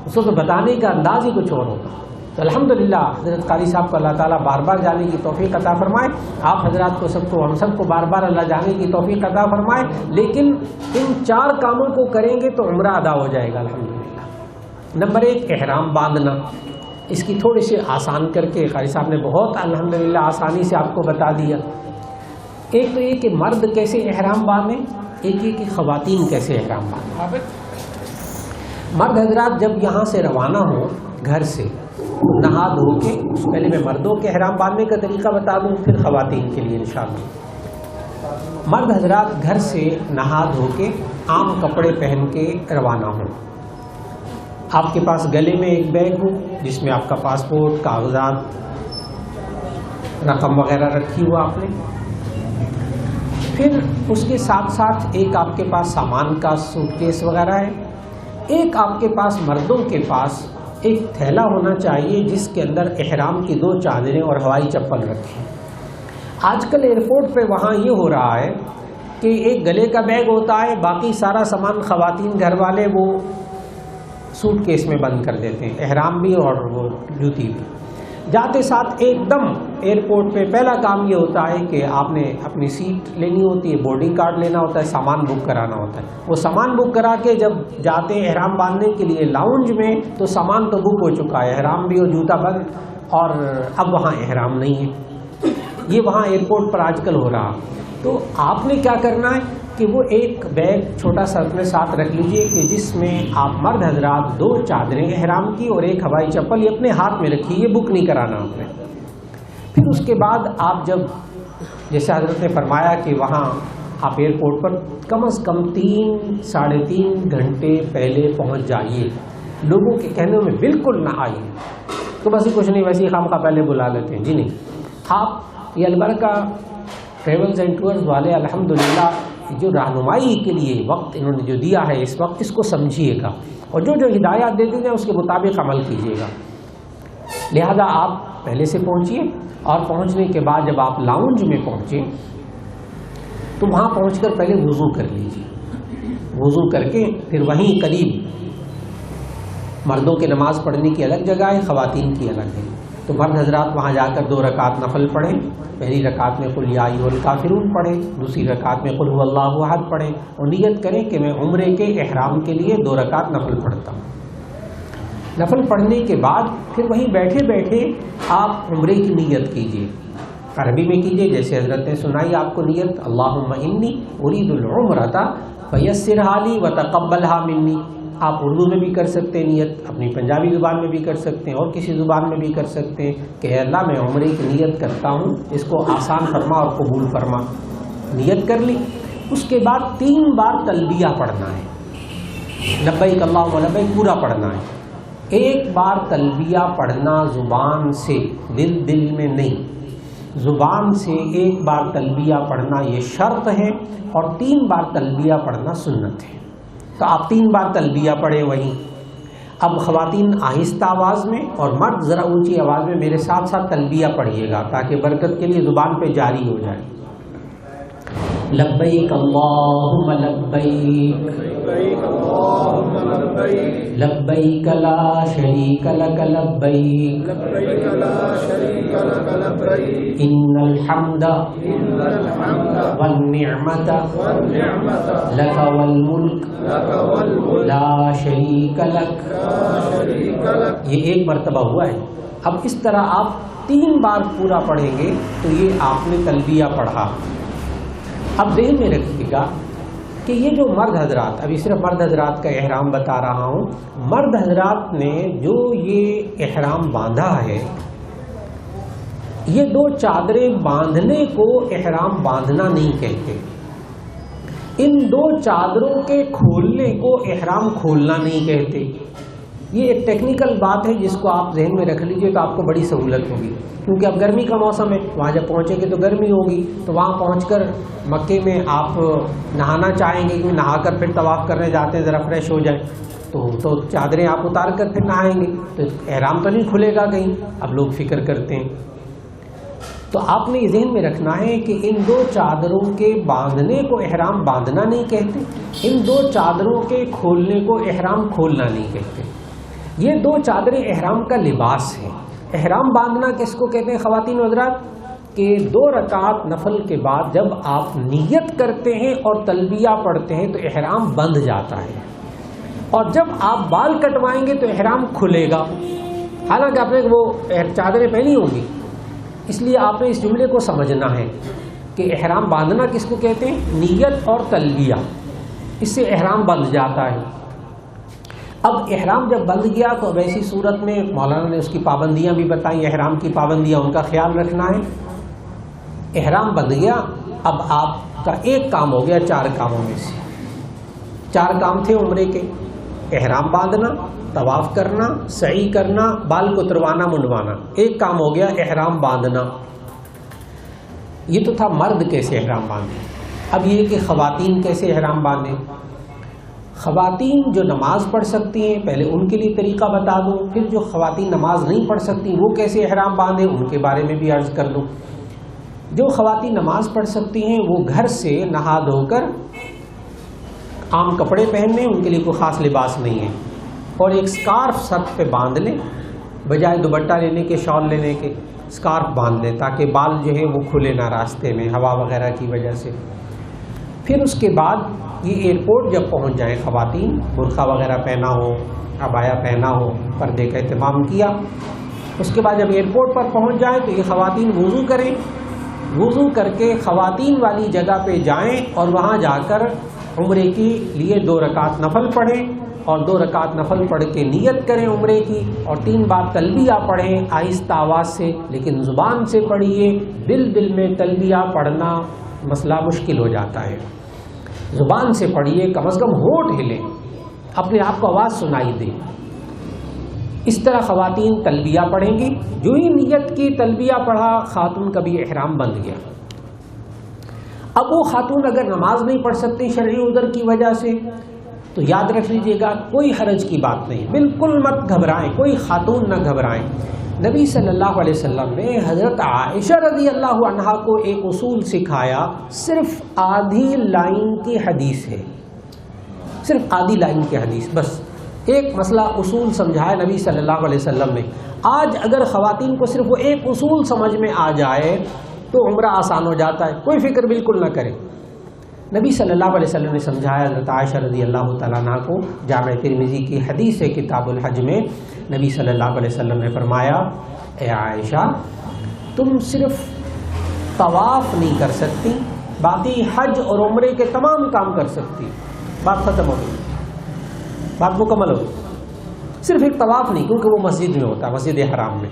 اس کو تو بتانے کا انداز ہی کچھ اور ہوگا۔ تو الحمدللہ حضرت قاری صاحب کو اللہ تعالیٰ بار بار جانے کی توفیق عطا فرمائے، آپ حضرات کو سب کو، ہم سب کو بار بار اللہ جانے کی توفیق عطا فرمائے۔ لیکن ان 4 کاموں کو کریں گے تو عمرہ ادا ہو جائے گا الحمدللہ۔ نمبر 1 احرام باندھنا، اس کی تھوڑی سی آسان کر کے قاری صاحب نے بہت الحمدللہ آسانی سے آپ کو بتا دیا۔ ایک تو یہ کہ مرد کیسے احرام باندھیں، ایک یہ کہ خواتین کیسے احرام باندھیں۔ مرد حضرات جب یہاں سے روانہ ہوں گھر سے نہا دھو کے، پہلے میں مردوں کے احرام باندھنے کا طریقہ بتا دوں پھر خواتین کے لیے انشاءاللہ۔ مرد حضرات گھر سے نہا دھو کے عام کپڑے پہن کے روانہ ہوں، آپ کے پاس گلے میں ایک بیگ ہو جس میں آپ کا پاسپورٹ، کاغذات، رقم وغیرہ رکھی ہوا آپ نے، پھر اس کے ساتھ ساتھ ایک آپ کے پاس سامان کا سوٹ کیس وغیرہ ہے، ایک آپ کے پاس مردوں کے پاس ایک تھیلا ہونا چاہیے جس کے اندر احرام کی 2 چادریں اور ہوائی چپل رکھیں۔ آج کل ایئرپورٹ پہ وہاں یہ ہو رہا ہے کہ ایک گلے کا بیگ ہوتا ہے، باقی سارا سامان خواتین گھر والے وہ سوٹ کیس میں بند کر دیتے ہیں، احرام بھی اور وہ جوتی بھی۔ جاتے ساتھ ایک دم ایئرپورٹ پہ پہلا کام یہ ہوتا ہے کہ آپ نے اپنی سیٹ لینی ہوتی ہے، بورڈنگ کارڈ لینا ہوتا ہے، سامان بک کرانا ہوتا ہے۔ وہ سامان بک کرا کے جب جاتے ہیں احرام باندھنے کے لیے لاؤنج میں تو سامان تو بک ہو چکا ہے، احرام بھی اور جوتا بند، اور اب وہاں احرام نہیں ہے۔ یہ وہاں ایئرپورٹ پر آج کل ہو رہا۔ تو آپ نے کیا کرنا ہے کہ وہ ایک بیگ چھوٹا سا اپنے ساتھ رکھ لیجئے کہ جس میں آپ مرد حضرات 2 چادریں احرام کی اور ایک ہوائی چپل یہ اپنے ہاتھ میں رکھیے، یہ بک نہیں کرانا آپ نے۔ پھر اس کے بعد آپ جب جیسے حضرت نے فرمایا کہ وہاں آپ ایئرپورٹ پر کم از کم 3-3.5 گھنٹے پہلے پہنچ جائیے، لوگوں کے کہنے میں بالکل نہ آئیے تو بس کچھ نہیں ویسے ہی خام خواہ پہلے بلا لیتے ہیں، جی نہیں، آپ یہ البرکہ ٹریولز اینڈ ٹورز والے الحمدللہ جو رہنمائی کے لیے وقت انہوں نے جو دیا ہے اس وقت، اس کو سمجھیے گا اور جو ہدایات دیتے ہیں اس کے مطابق عمل کیجیے گا۔ لہذا آپ پہلے سے پہنچیے اور پہنچنے کے بعد جب آپ لاؤنج میں پہنچے تو وہاں پہنچ کر پہلے وضو کر لیجیے، وضو کر کے پھر وہیں قریب مردوں کے نماز پڑھنے کی الگ جگہ ہے، خواتین کی الگ ہے، تو مرد حضرات وہاں جا کر 2 رکعت نفل پڑھیں، پہلی رکعت میں قل یا ایھا الکافرون پڑھیں، دوسری رکعت میں قل ھو اللہ احد پڑھیں اور نیت کریں کہ میں عمرے کے احرام کے لیے 2 رکعت نفل پڑھتا ہوں۔ نفل پڑھنے کے بعد پھر وہیں بیٹھے بیٹھے آپ عمرے کی نیت کیجیے، عربی میں کیجیے جیسے حضرت نے سنائی آپ کو نیت، اللہم انی ارید العمرۃ فیسرھا لی وتقبلھا منی۔ آپ اردو میں بھی کر سکتے ہیں نیت، اپنی پنجابی زبان میں بھی کر سکتے ہیں اور کسی زبان میں بھی کر سکتے ہیں کہ اے اللہ میں عمرے کی نیت کرتا ہوں، اس کو آسان فرما اور قبول فرما۔ نیت کر لی، اس کے بعد 3 بار تلبیہ پڑھنا ہے، لبیک اللہم لبیک پورا پڑھنا ہے۔ ایک بار تلبیہ پڑھنا زبان سے، دل میں نہیں، زبان سے ایک بار تلبیہ پڑھنا یہ شرط ہے اور 3 بار تلبیہ پڑھنا سنت ہے۔ تو آپ 3 بار تلبیہ پڑھیں وہیں۔ اب خواتین آہستہ آواز میں اور مرد ذرا اونچی آواز میں میرے ساتھ ساتھ تلبیہ پڑھیے گا تاکہ برکت کے لیے زبان پہ جاری ہو جائے۔ لبیک اللہم لبیک لبیک لا شریک لک لبیک ان الحمد والنعمت لک والملک لا شریک لک۔ یہ ایک مرتبہ ہوا ہے۔ اب اس طرح آپ 3 بار پورا پڑھیں گے تو یہ آپ نے تلبیہ پڑھا۔ اب ذہن میں رکھیے گا کہ یہ جو مرد حضرات، ابھی صرف مرد حضرات کا احرام بتا رہا ہوں، مرد حضرات نے جو یہ احرام باندھا ہے، یہ 2 چادریں باندھنے کو احرام باندھنا نہیں کہتے، ان 2 چادروں کے کھولنے کو احرام کھولنا نہیں کہتے۔ یہ ایک ٹیکنیکل بات ہے جس کو آپ ذہن میں رکھ لیجئے تو آپ کو بڑی سہولت ہوگی، کیونکہ اب گرمی کا موسم ہے، وہاں جب پہنچیں گے تو گرمی ہوگی، تو وہاں پہنچ کر مکے میں آپ نہانا چاہیں گے کہ نہا کر پھر طواف کرنے جاتے ہیں ذرا فریش ہو جائیں، تو چادریں آپ اتار کر پھر نہائیں گے تو احرام تو نہیں کھلے گا کہیں، اب لوگ فکر کرتے ہیں۔ تو آپ نے ذہن میں رکھنا ہے کہ ان 2 چادروں کے باندھنے کو احرام باندھنا نہیں کہتے، ان 2 چادروں کے کھولنے کو احرام کھولنا نہیں کہتے۔ یہ 2 چادریں احرام کا لباس ہے۔ احرام باندھنا کس کو کہتے ہیں خواتین و حضرات؟ کہ 2 رکعت نفل کے بعد جب آپ نیت کرتے ہیں اور تلبیہ پڑھتے ہیں تو احرام بندھ جاتا ہے، اور جب آپ بال کٹوائیں گے تو احرام کھلے گا، حالانکہ آپ نے وہ چادریں پہنی ہوں گی۔ اس لیے آپ نے اس جملے کو سمجھنا ہے کہ احرام باندھنا کس کو کہتے ہیں؟ نیت اور تلبیہ، اس سے احرام بندھ جاتا ہے۔ اب احرام جب بندھ گیا تو اب ایسی صورت میں مولانا نے اس کی پابندیاں بھی بتائیں، احرام کی پابندیاں، ان کا خیال رکھنا ہے۔ احرام بندھ گیا، اب آپ کا ایک کام ہو گیا 4 کاموں میں سے۔ 4 کام تھے عمرے کے: احرام باندھنا، طواف کرنا، سعی کرنا، بال کو اتروانا منڈوانا۔ ایک کام ہو گیا احرام باندھنا۔ یہ تو تھا مرد کیسے احرام باندھیں۔ اب یہ کہ خواتین کیسے احرام باندھیں۔ خواتین جو نماز پڑھ سکتی ہیں پہلے ان کے لیے طریقہ بتا دوں، پھر جو خواتین نماز نہیں پڑھ سکتی وہ کیسے احرام باندھیں ان کے بارے میں بھی عرض کر دوں۔ جو خواتین نماز پڑھ سکتی ہیں وہ گھر سے نہا دھو کر عام کپڑے پہن لیں، ان کے لیے کوئی خاص لباس نہیں ہے، اور ایک سکارف سر پہ باندھ لیں، بجائے دوپٹہ لینے کے، شال لینے کے سکارف باندھ لیں تاکہ بال جو ہے وہ کھلے نہ راستے میں ہوا وغیرہ کی وجہ سے۔ پھر اس کے بعد یہ ایئرپورٹ جب پہنچ جائیں خواتین، برقع وغیرہ پہنا ہو، عبایا پہنا ہو، پردے کا اہتمام کیا، اس کے بعد جب ایئرپورٹ پر پہنچ جائیں تو یہ خواتین وضو کریں، وضو کر کے خواتین والی جگہ پہ جائیں اور وہاں جا کر عمرے کے لیے 2 رکعت نفل پڑھیں اور 2 رکعت نفل پڑھ کے نیت کریں عمرے کی، اور 3 بار تلبیہ پڑھیں آہستہ آواز سے، لیکن زبان سے پڑھیے۔ دل میں تلبیہ پڑھنا مسئلہ مشکل ہو جاتا ہے، زبان سے پڑھیے، کم از کم ہونٹ ہلے، اپنے آپ کو آواز سنائی دے۔ اس طرح خواتین تلبیہ پڑھیں گی۔ جو ہی نیت کی تلبیہ پڑھا، خاتون کا بھی احرام بند گیا۔ اب وہ خاتون اگر نماز نہیں پڑھ سکتی شرعی عذر کی وجہ سے، تو یاد رکھ لیجئے گا کوئی حرج کی بات نہیں، بالکل مت گھبرائیں، کوئی خاتون نہ گھبرائیں۔ نبی صلی اللہ علیہ وسلم نے حضرت عائشہ رضی اللہ عنہا کو ایک اصول سکھایا، صرف آدھی لائن کی حدیث ہے، صرف آدھی لائن کی حدیث، بس ایک مسئلہ اصول سمجھایا نبی صلی اللہ علیہ وسلم نے۔ آج اگر خواتین کو صرف وہ ایک اصول سمجھ میں آ جائے تو عمرہ آسان ہو جاتا ہے، کوئی فکر بالکل نہ کرے۔ نبی صلی اللہ علیہ وسلم نے سمجھایا حضرت عائشہ رضی اللہ تعالیٰ عنہ کو، جامع ترمذی کی حدیث ہے کتاب الحج میں، نبی صلی اللہ علیہ وسلم نے فرمایا، اے عائشہ تم صرف طواف نہیں کر سکتی، باقی حج اور عمرے کے تمام کام کر سکتی۔ بات ختم ہو گئی، بات مکمل ہو گئی، صرف ایک طواف نہیں، کیونکہ وہ مسجد میں ہوتا ہے، مسجد حرام میں۔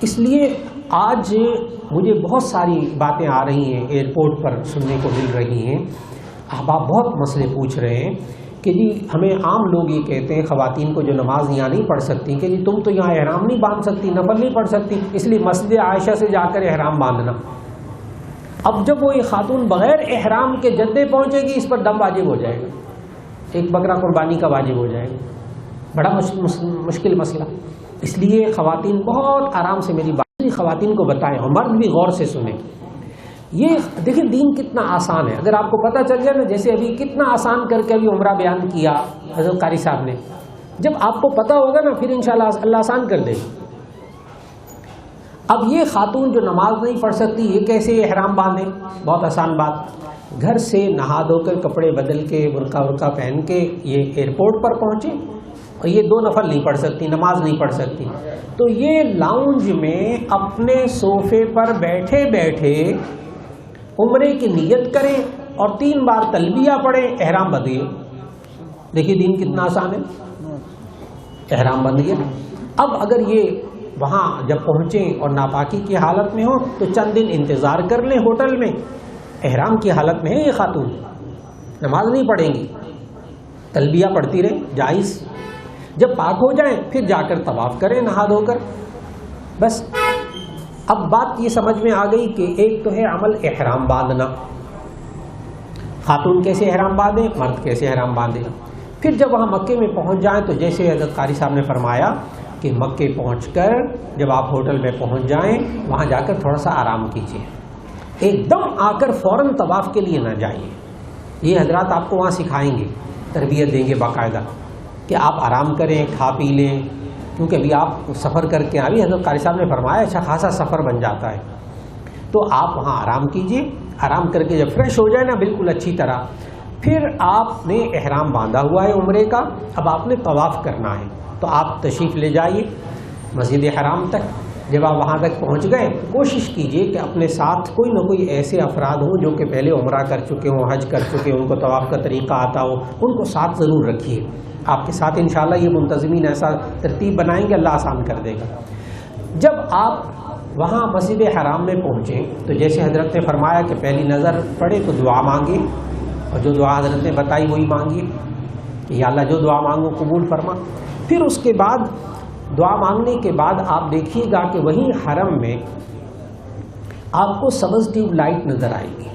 اس لیے آج مجھے بہت ساری باتیں آ رہی ہیں ایئرپورٹ پر سننے کو مل رہی ہیں، احباب بہت مسئلے پوچھ رہے ہیں کہ جی ہمیں عام لوگ یہ کہتے ہیں خواتین کو جو نماز یہاں نہیں پڑھ سکتی کہ جی تم تو یہاں احرام نہیں باندھ سکتی، نفل نہیں پڑھ سکتی، اس لیے مسجد عائشہ سے جا کر احرام باندھنا۔ اب جب وہ یہ خاتون بغیر احرام کے جدے پہنچے گی، اس پر دم واجب ہو جائے گا، ایک بکرا قربانی کا واجب ہو جائے گا، بڑا مشکل مسئلہ۔ اس لیے خواتین بہت آرام سے میری بات خواتین کو بتائیں، اور مرد بھی غور سے سنیں۔ یہ دیکھیں دین کتنا آسان ہے، اگر آپ کو پتہ چل جائے نا، جیسے ابھی کتنا آسان کر کے ابھی عمرہ بیان کیا حضرت قاری صاحب نے، جب آپ کو پتہ ہوگا نا پھر انشاءاللہ اللہ آسان کر دے گا۔ اب یہ خاتون جو نماز نہیں پڑھ سکتی، یہ کیسے احرام باندھے؟ بہت آسان بات، گھر سے نہا دھو کر کپڑے بدل کے برقع پہن کے یہ ایئرپورٹ پر پہنچے، اور یہ 2 نفل نہیں پڑھ سکتی، نماز نہیں پڑھ سکتی، تو یہ لاؤنج میں اپنے صوفے پر بیٹھے بیٹھے عمرے کی نیت کریں اور 3 بار تلبیہ پڑھیں، احرام بند گیا۔ دیکھیے دین کتنا آسان ہے، احرام بند گیا۔ اب اگر یہ وہاں جب پہنچیں اور ناپاکی کی حالت میں ہو تو چند دن انتظار کر لیں ہوٹل میں، احرام کی حالت میں ہے یہ خاتون، نماز نہیں پڑھیں گی، تلبیہ پڑھتی رہیں، جائز۔ جب پاک ہو جائیں پھر جا کر طواف کریں نہا دھو کر، بس۔ اب بات یہ سمجھ میں آ گئی کہ ایک تو ہے عمل احرام باندھنا، خاتون کیسے احرام باندھے، مرد کیسے احرام باندھے۔ پھر جب وہاں مکے میں پہنچ جائیں تو جیسے حضرت قاری صاحب نے فرمایا کہ مکے پہنچ کر جب آپ ہوٹل میں پہنچ جائیں، وہاں جا کر تھوڑا سا آرام کیجیے، ایک دم آ کر فوراً طواف کے لیے نہ جائیے۔ یہ حضرات آپ کو وہاں سکھائیں گے، تربیت دیں گے باقاعدہ کہ آپ آرام کریں، کھا پی لیں، کیونکہ ابھی آپ سفر کر کے ابھی حضرت قاری صاحب نے فرمایا اچھا خاصا سفر بن جاتا ہے، تو آپ وہاں آرام کیجئے، آرام کر کے جب فریش ہو جائے نا بالکل اچھی طرح، پھر آپ نے احرام باندھا ہوا ہے عمرے کا، اب آپ نے طواف کرنا ہے، تو آپ تشریف لے جائیے مسجد حرام تک۔ جب آپ وہاں تک پہنچ گئے کوشش کیجئے کہ اپنے ساتھ کوئی نہ کوئی ایسے افراد ہوں جو کہ پہلے عمرہ کر چکے ہوں، حج کر چکے ہوں، ان کو طواف کا طریقہ آتا ہو، ان کو ساتھ ضرور رکھیے۔ آپ کے ساتھ انشاءاللہ یہ منتظمین ایسا ترتیب بنائیں گے، اللہ آسان کر دے گا۔ جب آپ وہاں مسجد حرام میں پہنچیں تو جیسے حضرت نے فرمایا کہ پہلی نظر پڑے تو دعا مانگے، اور جو دعا حضرت نے بتائی وہی مانگیے کہ یا اللہ جو دعا مانگو قبول فرما۔ پھر اس کے بعد دعا مانگنے کے بعد آپ دیکھیے گا کہ وہیں حرم میں آپ کو سبز ٹیوب لائٹ نظر آئے گی،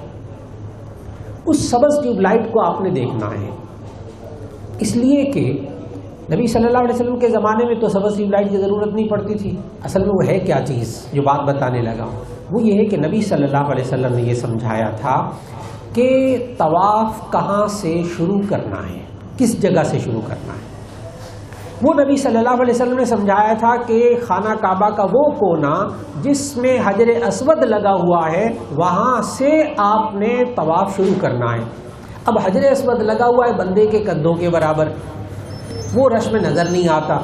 اس سبز ٹیوب لائٹ کو آپ نے دیکھنا ہے، اس لیے کہ نبی صلی اللہ علیہ وسلم کے زمانے میں تو سبز ٹیوب لائٹ کی ضرورت نہیں پڑتی تھی۔ اصل میں وہ ہے کیا چیز جو بات بتانے لگا، وہ یہ ہے کہ نبی صلی اللہ علیہ وسلم نے یہ سمجھایا تھا کہ طواف کہاں سے شروع کرنا ہے، کس جگہ سے شروع کرنا ہے۔ وہ نبی صلی اللہ علیہ وسلم نے سمجھایا تھا کہ خانہ کعبہ کا وہ کونا جس میں حجر اسود لگا ہوا ہے وہاں سے آپ نے طواف شروع کرنا ہے۔ اب حجر اسود لگا ہوا ہے بندے کے کندھوں کے برابر، وہ رش میں نظر نہیں آتا۔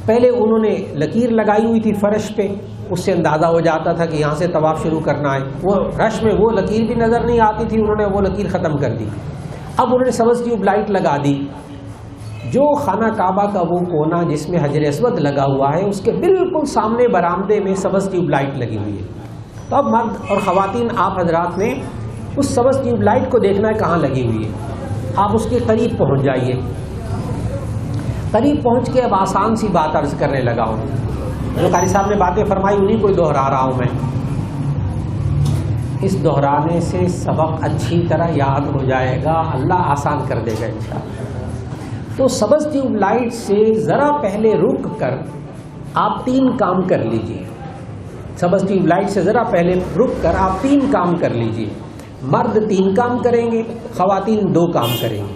پہلے انہوں نے لکیر لگائی ہوئی تھی فرش پہ، اس سے اندازہ ہو جاتا تھا کہ یہاں سے طواف شروع کرنا ہے، وہ رش میں وہ لکیر بھی نظر نہیں آتی تھی، انہوں نے وہ لکیر ختم کر دی۔ اب انہوں نے سبز ٹیوب لائٹ لگا دی، جو خانہ کعبہ کا وہ کونا جس میں حجر اسود لگا ہوا ہے اس کے بالکل سامنے برآمدے میں سبز ٹیوب لائٹ لگی ہوئی ہے. تو اب مرد اور خواتین آپ حضرات نے اس سبز ٹیوب لائٹ کو دیکھنا ہے کہاں لگی ہوئی ہے. آپ اس کے قریب پہنچ جائیے. قریب پہنچ کے اب آسان سی بات عرض کرنے لگا ہوں. جو قاری صاحب نے باتیں فرمائی انہیں کو دہرا رہا ہوں میں. اس دہرانے سے سبق اچھی طرح یاد ہو جائے گا, اللہ آسان کر دے گا انشاءاللہ. تو سبز ٹیوب لائٹ سے ذرا پہلے رک کر آپ 3 کام کر لیجئے. سبز ٹیوب لائٹ سے ذرا پہلے رک کر آپ 3 کام کر لیجئے. مرد 3 کام کریں گے, خواتین 2 کام کریں گے.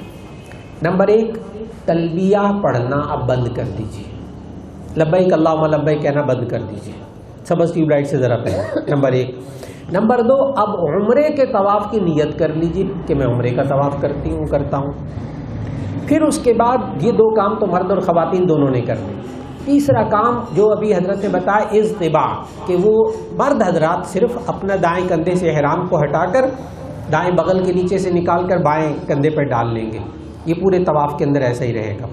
نمبر 1, تلبیہ پڑھنا اب بند کر دیجئے. لبیک اللہم لبیک کہنا بند کر دیجئے سبز ٹیوب لائٹ سے ذرا پہلے. نمبر 1. نمبر 2, اب عمرے کے طواف کی نیت کر لیجئے کہ میں عمرے کا طواف کرتا ہوں. پھر اس کے بعد یہ 2 کام تو مرد اور خواتین دونوں نے کرنے. تیسرا کام جو ابھی حضرت نے بتایا اضطباع, کہ وہ مرد حضرات صرف اپنا دائیں کندھے سے احرام کو ہٹا کر دائیں بغل کے نیچے سے نکال کر بائیں کندھے پر ڈال لیں گے. یہ پورے طواف کے اندر ایسا ہی رہے گا.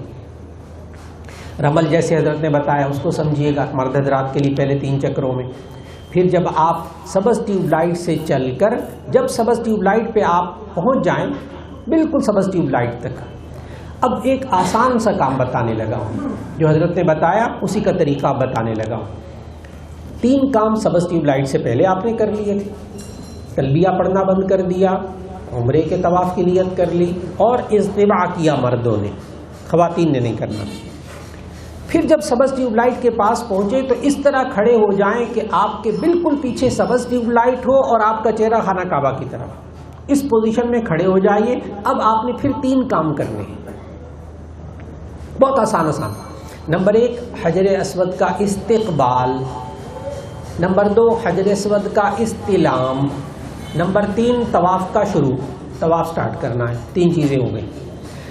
رمل جیسے حضرت نے بتایا اس کو سمجھیے گا مرد حضرات کے لیے پہلے 3 چکروں میں. پھر جب آپ سبز ٹیوب لائٹ سے چل کر جب سبز ٹیوب لائٹ پہ آپ پہنچ جائیں بالکل سبز ٹیوب لائٹ تک, اب ایک آسان سا کام بتانے لگا ہوں. جو حضرت نے بتایا اسی کا طریقہ بتانے لگا ہوں. 3 کام سبز ٹیوب لائٹ سے پہلے آپ نے کر لیے تھے. تلبیہ پڑھنا بند کر دیا, عمرے کے طواف کی نیت کر لی, اور اضطباع کیا مردوں نے, خواتین نے نہیں کرنا. پھر جب سبز ٹیوب لائٹ کے پاس پہنچے تو اس طرح کھڑے ہو جائیں کہ آپ کے بالکل پیچھے سبز ٹیوب لائٹ ہو اور آپ کا چہرہ خانہ کعبہ کی طرف. اس پوزیشن میں کھڑے ہو جائیے. اب آپ نے پھر 3 کام کرنے ہیں, بہت آسان. نمبر 1, حجر اسود کا استقبال. نمبر 2, حجر اسود کا استلام. نمبر 3, طواف کا شروع, طواف سٹارٹ کرنا ہے. 3 چیزیں ہو گئی.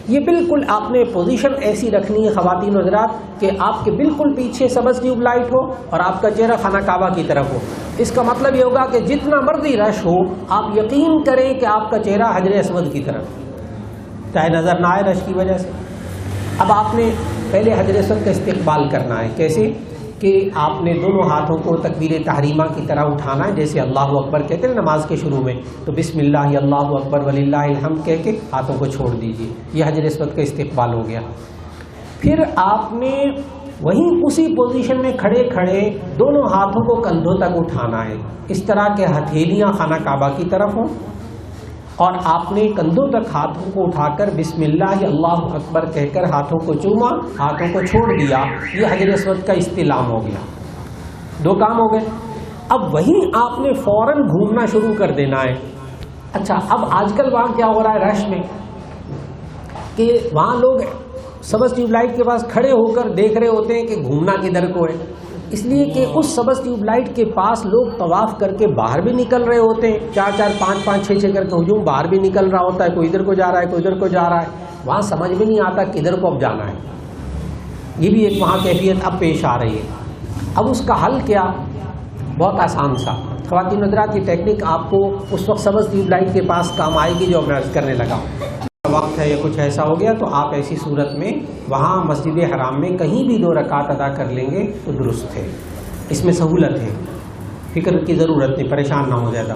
یہ بالکل آپ نے پوزیشن ایسی رکھنی ہے خواتین حضرات کہ آپ کے بالکل پیچھے سبز ٹیوب لائٹ ہو اور آپ کا چہرہ خانہ کعبہ کی طرف ہو. اس کا مطلب یہ ہوگا کہ جتنا مرضی رش ہو آپ یقین کریں کہ آپ کا چہرہ حجر اسود کی طرف, چاہے نظر نہ آئے رش کی وجہ سے. اب آپ نے پہلے حجر اسود کا استقبال کرنا ہے. کیسے کہ آپ نے دونوں ہاتھوں کو تکبیر تحریمہ کی طرح اٹھانا ہے, جیسے اللہ اکبر کہتے ہیں نماز کے شروع میں, تو بسم اللہ اللہ اکبر وللہ الحمد کہہ کے ہاتھوں کو چھوڑ دیجیے. یہ حجر اسود کا استقبال ہو گیا. پھر آپ نے وہیں اسی پوزیشن میں کھڑے کھڑے دونوں ہاتھوں کو کندھوں تک اٹھانا ہے, اس طرح کے ہتھیلیاں خانہ کعبہ کی طرف ہوں, اور آپ نے کندھوں تک ہاتھوں کو اٹھا کر بسم اللہ اللہ اکبر کہہ کر ہاتھوں کو چوما, ہاتھوں کو چھوڑ دیا. یہ حجر اسود کا استلام ہو گیا. 2 کام ہو گئے. اب وہیں آپ نے فوراً گھومنا شروع کر دینا ہے. اچھا, اب آج کل وہاں کیا ہو رہا ہے رش میں کہ وہاں لوگ سبز ٹیوب لائٹ کے پاس کھڑے ہو کر دیکھ رہے ہوتے ہیں کہ گھومنا کدھر کو ہے, اس لیے کہ اس سبز ٹیوب لائٹ کے پاس لوگ طواف کر کے باہر بھی نکل رہے ہوتے ہیں. 4 4 5 5 6 6 کر کے ہجوم باہر بھی نکل رہا ہوتا ہے. کوئی ادھر کو جا رہا ہے, کوئی ادھر کو جا رہا ہے. وہاں سمجھ میں نہیں آتا کدھر کو اب جانا ہے. یہ بھی ایک وہاں کیفیت اب پیش آ رہی ہے. اب اس کا حل کیا؟ بہت آسان سا. خواتین حضرات کی ٹیکنیک آپ کو اس وقت سبز ٹیوب لائٹ کے پاس کام آئے گی جو میں عرض کرنے لگا ہوں. وقت ہے یا کچھ ایسا ہو گیا تو آپ ایسی صورت میں وہاں مسجد حرام میں کہیں بھی 2 رکعت ادا کر لیں گے تو درست ہے. اس میں سہولت ہے, فکر کی ضرورت نہیں, پریشان نہ ہو زیادہ.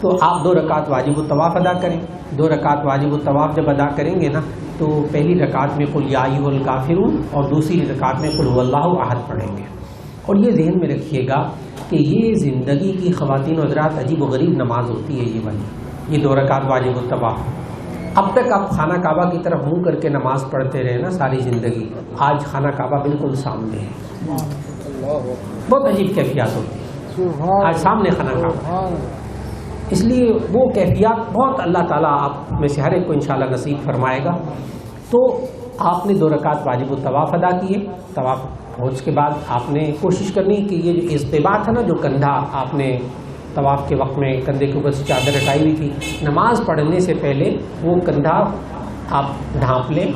تو آپ 2 رکعت واجب الطواف ادا کریں. 2 رکعت واجب الطواف جب ادا کریں گے نا تو پہلی رکعت میں قل یا ایھا الکافرون اور دوسری رکعت میں قل ھو اللہ احد پڑھیں گے. اور یہ ذہن میں رکھیے گا کہ یہ زندگی کی خواتین و حضرات عجیب و غریب نماز ہوتی ہے. یہ والی یہ 2 رکعت واجب الطواف. اب تک آپ خانہ کعبہ کی طرف منہ کر کے نماز پڑھتے رہے نا ساری زندگی, آج خانہ کعبہ بالکل سامنے ہے. بہت عجیب کیفیات ہوتی ہے آج سامنے خانہ کعبہ. اس لیے وہ کیفیات بہت اللہ تعالیٰ آپ میں سے ہر ایک کو انشاءاللہ نصیب فرمائے گا. تو آپ نے 2 رکعت واجب الطواف ادا کیے. طواف پہنچ کے بعد آپ نے کوشش کرنی کہ یہ جو اضطباع تھا نا, جو کندھا آپ نے طواف کے وقت میں کندھے کے اوپر سے چادر ہٹائی ہوئی تھی, نماز پڑھنے سے پہلے وہ کندھا آپ ڈھانپ لیں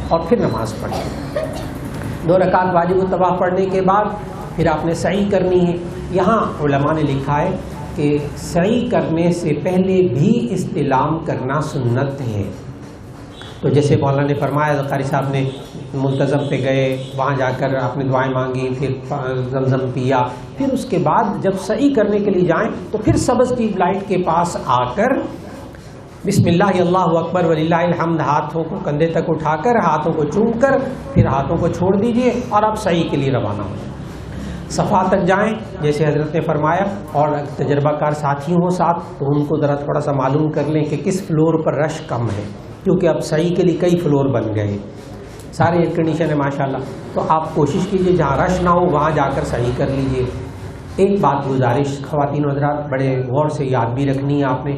اور پھر نماز پڑھیں. 2 رکعت واجب الطواف پڑھنے کے بعد پھر آپ نے سعی کرنی ہے. یہاں علماء نے لکھا ہے کہ سعی کرنے سے پہلے بھی استلام کرنا سنت ہے. تو جیسے مولانا نے فرمایا، قاری صاحب نے ملتزم پہ گئے، وہاں جا کر آپ نے دعائیں مانگی، پھر زمزم پیا، پھر اس کے بعد جب سعی کرنے کے لیے جائیں تو پھر سبز ٹیوب لائٹ کے پاس آ کر بسم اللہ اللہ اکبر وللہ الحمد ہاتھوں کو کندھے تک اٹھا کر ہاتھوں کو چوم کر پھر ہاتھوں کو چھوڑ دیجئے اور آپ سعی کے لیے روانہ ہوں۔ صفا تک جائیں جیسے حضرت نے فرمایا، اور تجربہ کار ساتھی ہوں ساتھ تو ان کو ذرا تھوڑا سا معلوم کر لیں کہ کس فلور پر رش کم ہے، کیونکہ اب صحیح کے لیے کئی فلور بن گئے، سارے ایئر کنڈیشن ہے ماشاءاللہ، تو آپ کوشش کیجئے جہاں رش نہ ہو وہاں جا کر صحیح کر لیجئے۔ ایک بات گزارش خواتین و حضرات بڑے غور سے یاد بھی رکھنی ہے آپ نے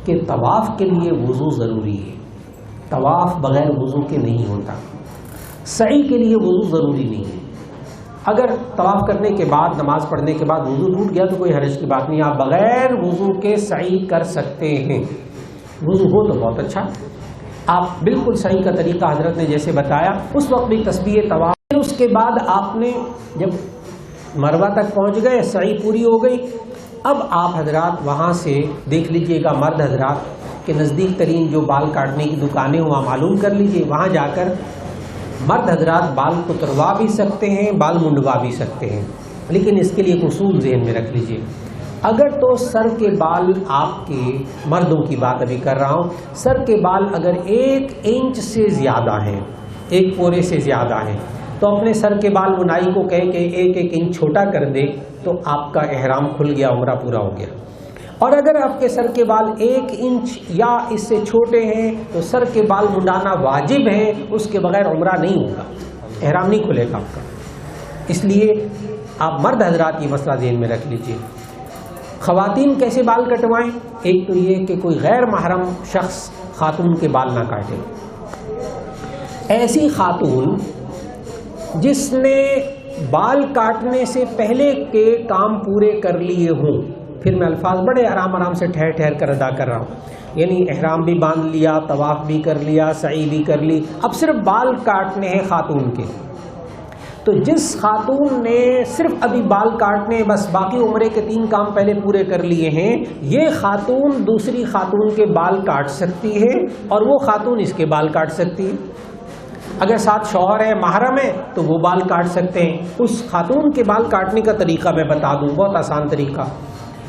کہ طواف کے لیے وضو ضروری ہے، طواف بغیر وضو کے نہیں ہوتا، سعی کے لیے وضو ضروری نہیں ہے۔ اگر طواف کرنے کے بعد نماز پڑھنے کے بعد وضو ٹوٹ گیا تو کوئی حرج کی بات نہیں، آپ بغیر وضو کے سعی کر سکتے ہیں، وضو ہو تو بہت اچھا۔ آپ بالکل صحیح کا طریقہ حضرت نے جیسے بتایا اس وقت بھی تسبیح طواف، پھر اس کے بعد آپ نے جب مروہ تک پہنچ گئے، سعی پوری ہو گئی، اب آپ حضرات وہاں سے دیکھ لیجئے گا مرد حضرات کے نزدیک ترین جو بال کاٹنے کی دکانیں وہاں معلوم کر لیجئے، وہاں جا کر مرد حضرات بال کتروا بھی سکتے ہیں، بال منڈوا بھی سکتے ہیں، لیکن اس کے لیے ایک اصول ذہن میں رکھ لیجئے، اگر تو سر کے بال آپ کے مردوں کی بات ابھی کر رہا ہوں، سر کے بال اگر 1 انچ سے زیادہ ہیں، 1 پورے سے زیادہ ہیں، تو اپنے سر کے بال بنائی کو کہے کہ 1 انچ چھوٹا کر دے تو آپ کا احرام کھل گیا، عمرہ پورا ہو گیا۔ اور اگر آپ کے سر کے بال 1 انچ یا اس سے چھوٹے ہیں تو سر کے بال منڈانا واجب ہے، اس کے بغیر عمرہ نہیں ہوگا، احرام نہیں کھلے گا آپ کا۔ اس لیے آپ مرد حضرات یہ مسئلہ ذہن میں رکھ لیجئے۔ خواتین کیسے بال کٹوائیں؟ ایک تو یہ کہ کوئی غیر محرم شخص خاتون کے بال نہ کاٹے، ایسی خاتون جس نے بال کاٹنے سے پہلے کے کام پورے کر لیے ہوں، پھر میں الفاظ بڑے آرام سے ٹھہر ٹھہر کر ادا کر رہا ہوں، یعنی احرام بھی باندھ لیا، طواف بھی کر لیا، سعی بھی کر لی، اب صرف بال کاٹنے ہیں خاتون کے، تو جس خاتون نے صرف ابھی بال کاٹنے بس باقی عمرے کے 3 کام پہلے پورے کر لیے ہیں، یہ خاتون دوسری خاتون کے بال کاٹ سکتی ہے اور وہ خاتون اس کے بال کاٹ سکتی ہے۔ اگر ساتھ شوہر ہے، محرم ہے، تو وہ بال کاٹ سکتے ہیں۔ اس خاتون کے بال کاٹنے کا طریقہ میں بتا دوں، بہت آسان طریقہ،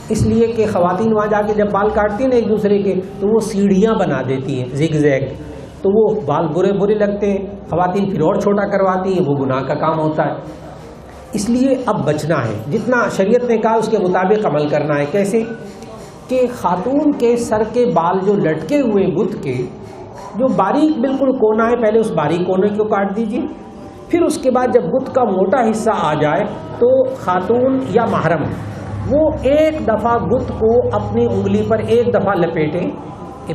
اس لیے کہ خواتین وہاں جا کے جب بال کاٹتی ہیں نا ایک دوسرے کے تو وہ سیڑھیاں بنا دیتی ہیں زگ زیگ، تو وہ بال برے لگتے ہیں، خواتین پھر اور چھوٹا کرواتی ہیں، وہ گناہ کا کام ہوتا ہے۔ اس لیے اب بچنا ہے، جتنا شریعت نے کہا اس کے مطابق عمل کرنا ہے۔ کیسے کہ خاتون کے سر کے بال جو لٹکے ہوئے گت کے جو باریک بالکل کونا ہے، پہلے اس باریک کونے کو کاٹ دیجیے، پھر اس کے بعد جب گت کا موٹا حصہ آ جائے تو خاتون یا محرم وہ ایک دفعہ گت کو اپنی انگلی پر ایک دفعہ لپیٹیں،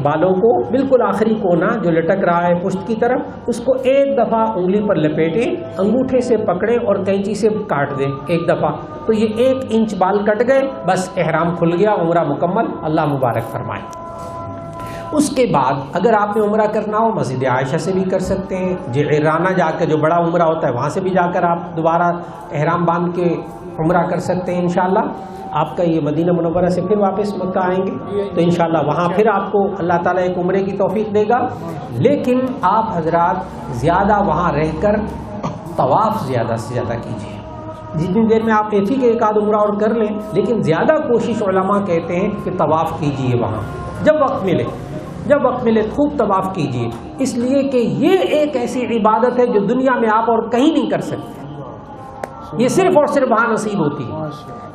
بالوں کو بالکل آخری کونا جو لٹک رہا ہے پشت کی طرف، اس کو ایک دفعہ انگلی پر لپیٹیں، انگوٹھے سے پکڑیں اور قینچی سے کاٹ دیں ایک دفعہ، تو یہ 1 انچ بال کٹ گئے، بس احرام کھل گیا، عمرہ مکمل، اللہ مبارک فرمائے۔ اس کے بعد اگر آپ نے عمرہ کرنا ہو مسجد عائشہ سے بھی کر سکتے ہیں، جعرانہ جا کر جو بڑا عمرہ ہوتا ہے وہاں سے بھی جا کر آپ دوبارہ احرام باندھ کے عمرہ کر سکتے ہیں انشاءاللہ۔ آپ کا یہ مدینہ منورہ سے پھر واپس مکہ آئیں گے تو انشاءاللہ وہاں پھر آپ کو اللہ تعالیٰ ایک عمرے کی توفیق دے گا، لیکن آپ حضرات زیادہ وہاں رہ کر طواف زیادہ سے زیادہ کیجیے، جتنی دیر میں آپ ایک آدھ عمرہ اور کر لیں، لیکن زیادہ کوشش علماء کہتے ہیں کہ طواف کیجیے وہاں، جب وقت ملے خوب طواف کیجیے، اس لیے کہ یہ ایک ایسی عبادت ہے جو دنیا میں آپ اور کہیں نہیں کر سکتے، یہ صرف اور صرف وہاں نصیب ہوتی ہے۔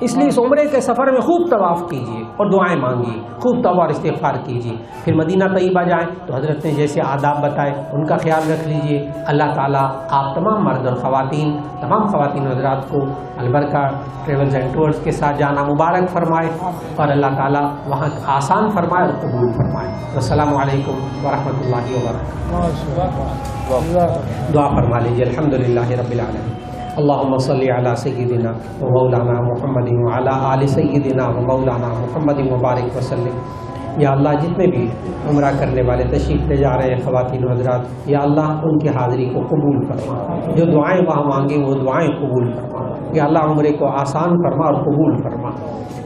اس لیے اس عمرے کے سفر میں خوب طواف کیجیے اور دعائیں مانگیے، خوب توبہ اور استغفار کیجیے، پھر مدینہ طیبہ جائیں تو حضرت نے جیسے آداب بتائے ان کا خیال رکھ لیجیے۔ اللہ تعالیٰ آپ تمام مرد اور خواتین، تمام خواتین حضرات کو البرکہ ٹریولز اینڈ ٹورز کے ساتھ جانا مبارک فرمائے اور اللہ تعالیٰ وہاں آسان فرمائے اور قبول فرمائے۔ السلام علیکم ورحمۃ اللہ وبرکاتہ۔ دعا فرما لیجیے۔ الحمدللہ رب العالمین، اللہم صلی علی سیدنا و مولانا محمد وعلی آل سیدنا و مولانا محمد مبارک وسلم۔ یا اللہ جتنے بھی عمرہ کرنے والے تشریف لے جا رہے ہیں خواتین و حضرات، یا اللہ ان کی حاضری کو قبول فرما، جو دعائیں وہاں مانگیں وہ دعائیں قبول فرما۔ یا اللہ عمرے کو آسان فرما اور قبول فرما.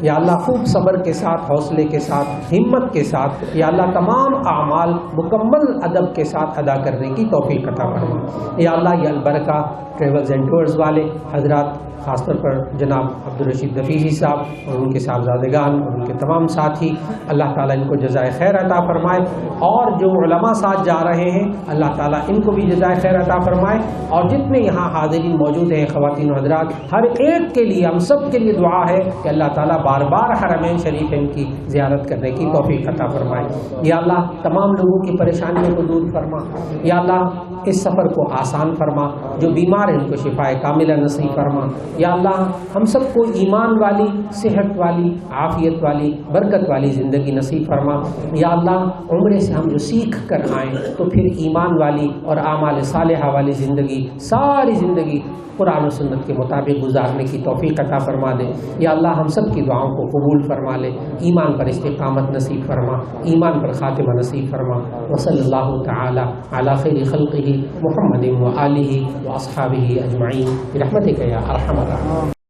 یا اللہ خوب صبر کے ساتھ، حوصلے کے ساتھ، ہمت کے ساتھ یا اللہ تمام اعمال مکمل ادب کے ساتھ ادا کرنے کی توفیق عطا فرما. یا اللہ یہ البرکہ ٹریولز اینڈ ٹورز والے حضرات، خاص طور پر جناب عبدالرشید نفیسی صاحب اور ان کے صاحبزادگان اور ان کے تمام ساتھی، اللہ تعالیٰ ان کو جزائے خیر عطا فرمائے. اور جو علماء ساتھ جا رہے ہیں اللہ تعالیٰ ان کو بھی جزائے خیر عطا فرمائے. اور جتنے یہاں حاضرین موجود ہیں خواتین و حضرات، ہر ایک کے لیے، ہم سب کے لیے دعا ہے کہ اللہ تعالیٰ بار بار حرمین شریفین کی زیارت کرنے کی توفیق عطا فرمائے. یا اللہ تمام لوگوں کی پریشانیوں کو دور فرما. یا اللہ اس سفر کو آسان فرما، جو بیمار ہیں ان کو شفائے کاملہ نصیب فرما. یا اللہ ہم سب کو ایمان والی، صحت والی، عافیت والی، برکت والی زندگی نصیب فرما. یا اللہ عمرے سے ہم جو سیکھ کر آئیں تو پھر ایمان والی اور اعمال صالحہ والی زندگی، ساری زندگی قرآن و سنت کے مطابق گزارنے کی توفیق عطا فرما دے. یا اللہ ہم سب کی دعاؤں کو قبول فرما لے. ایمان پر استقامت نصیب فرما، ایمان پر خاتمہ نصیب فرما. وصلی اللہ تعالی علی خیر خلقہ محمد و آلہ و اصحابہ اجمعین برحمتک یا ارحم الراحمین.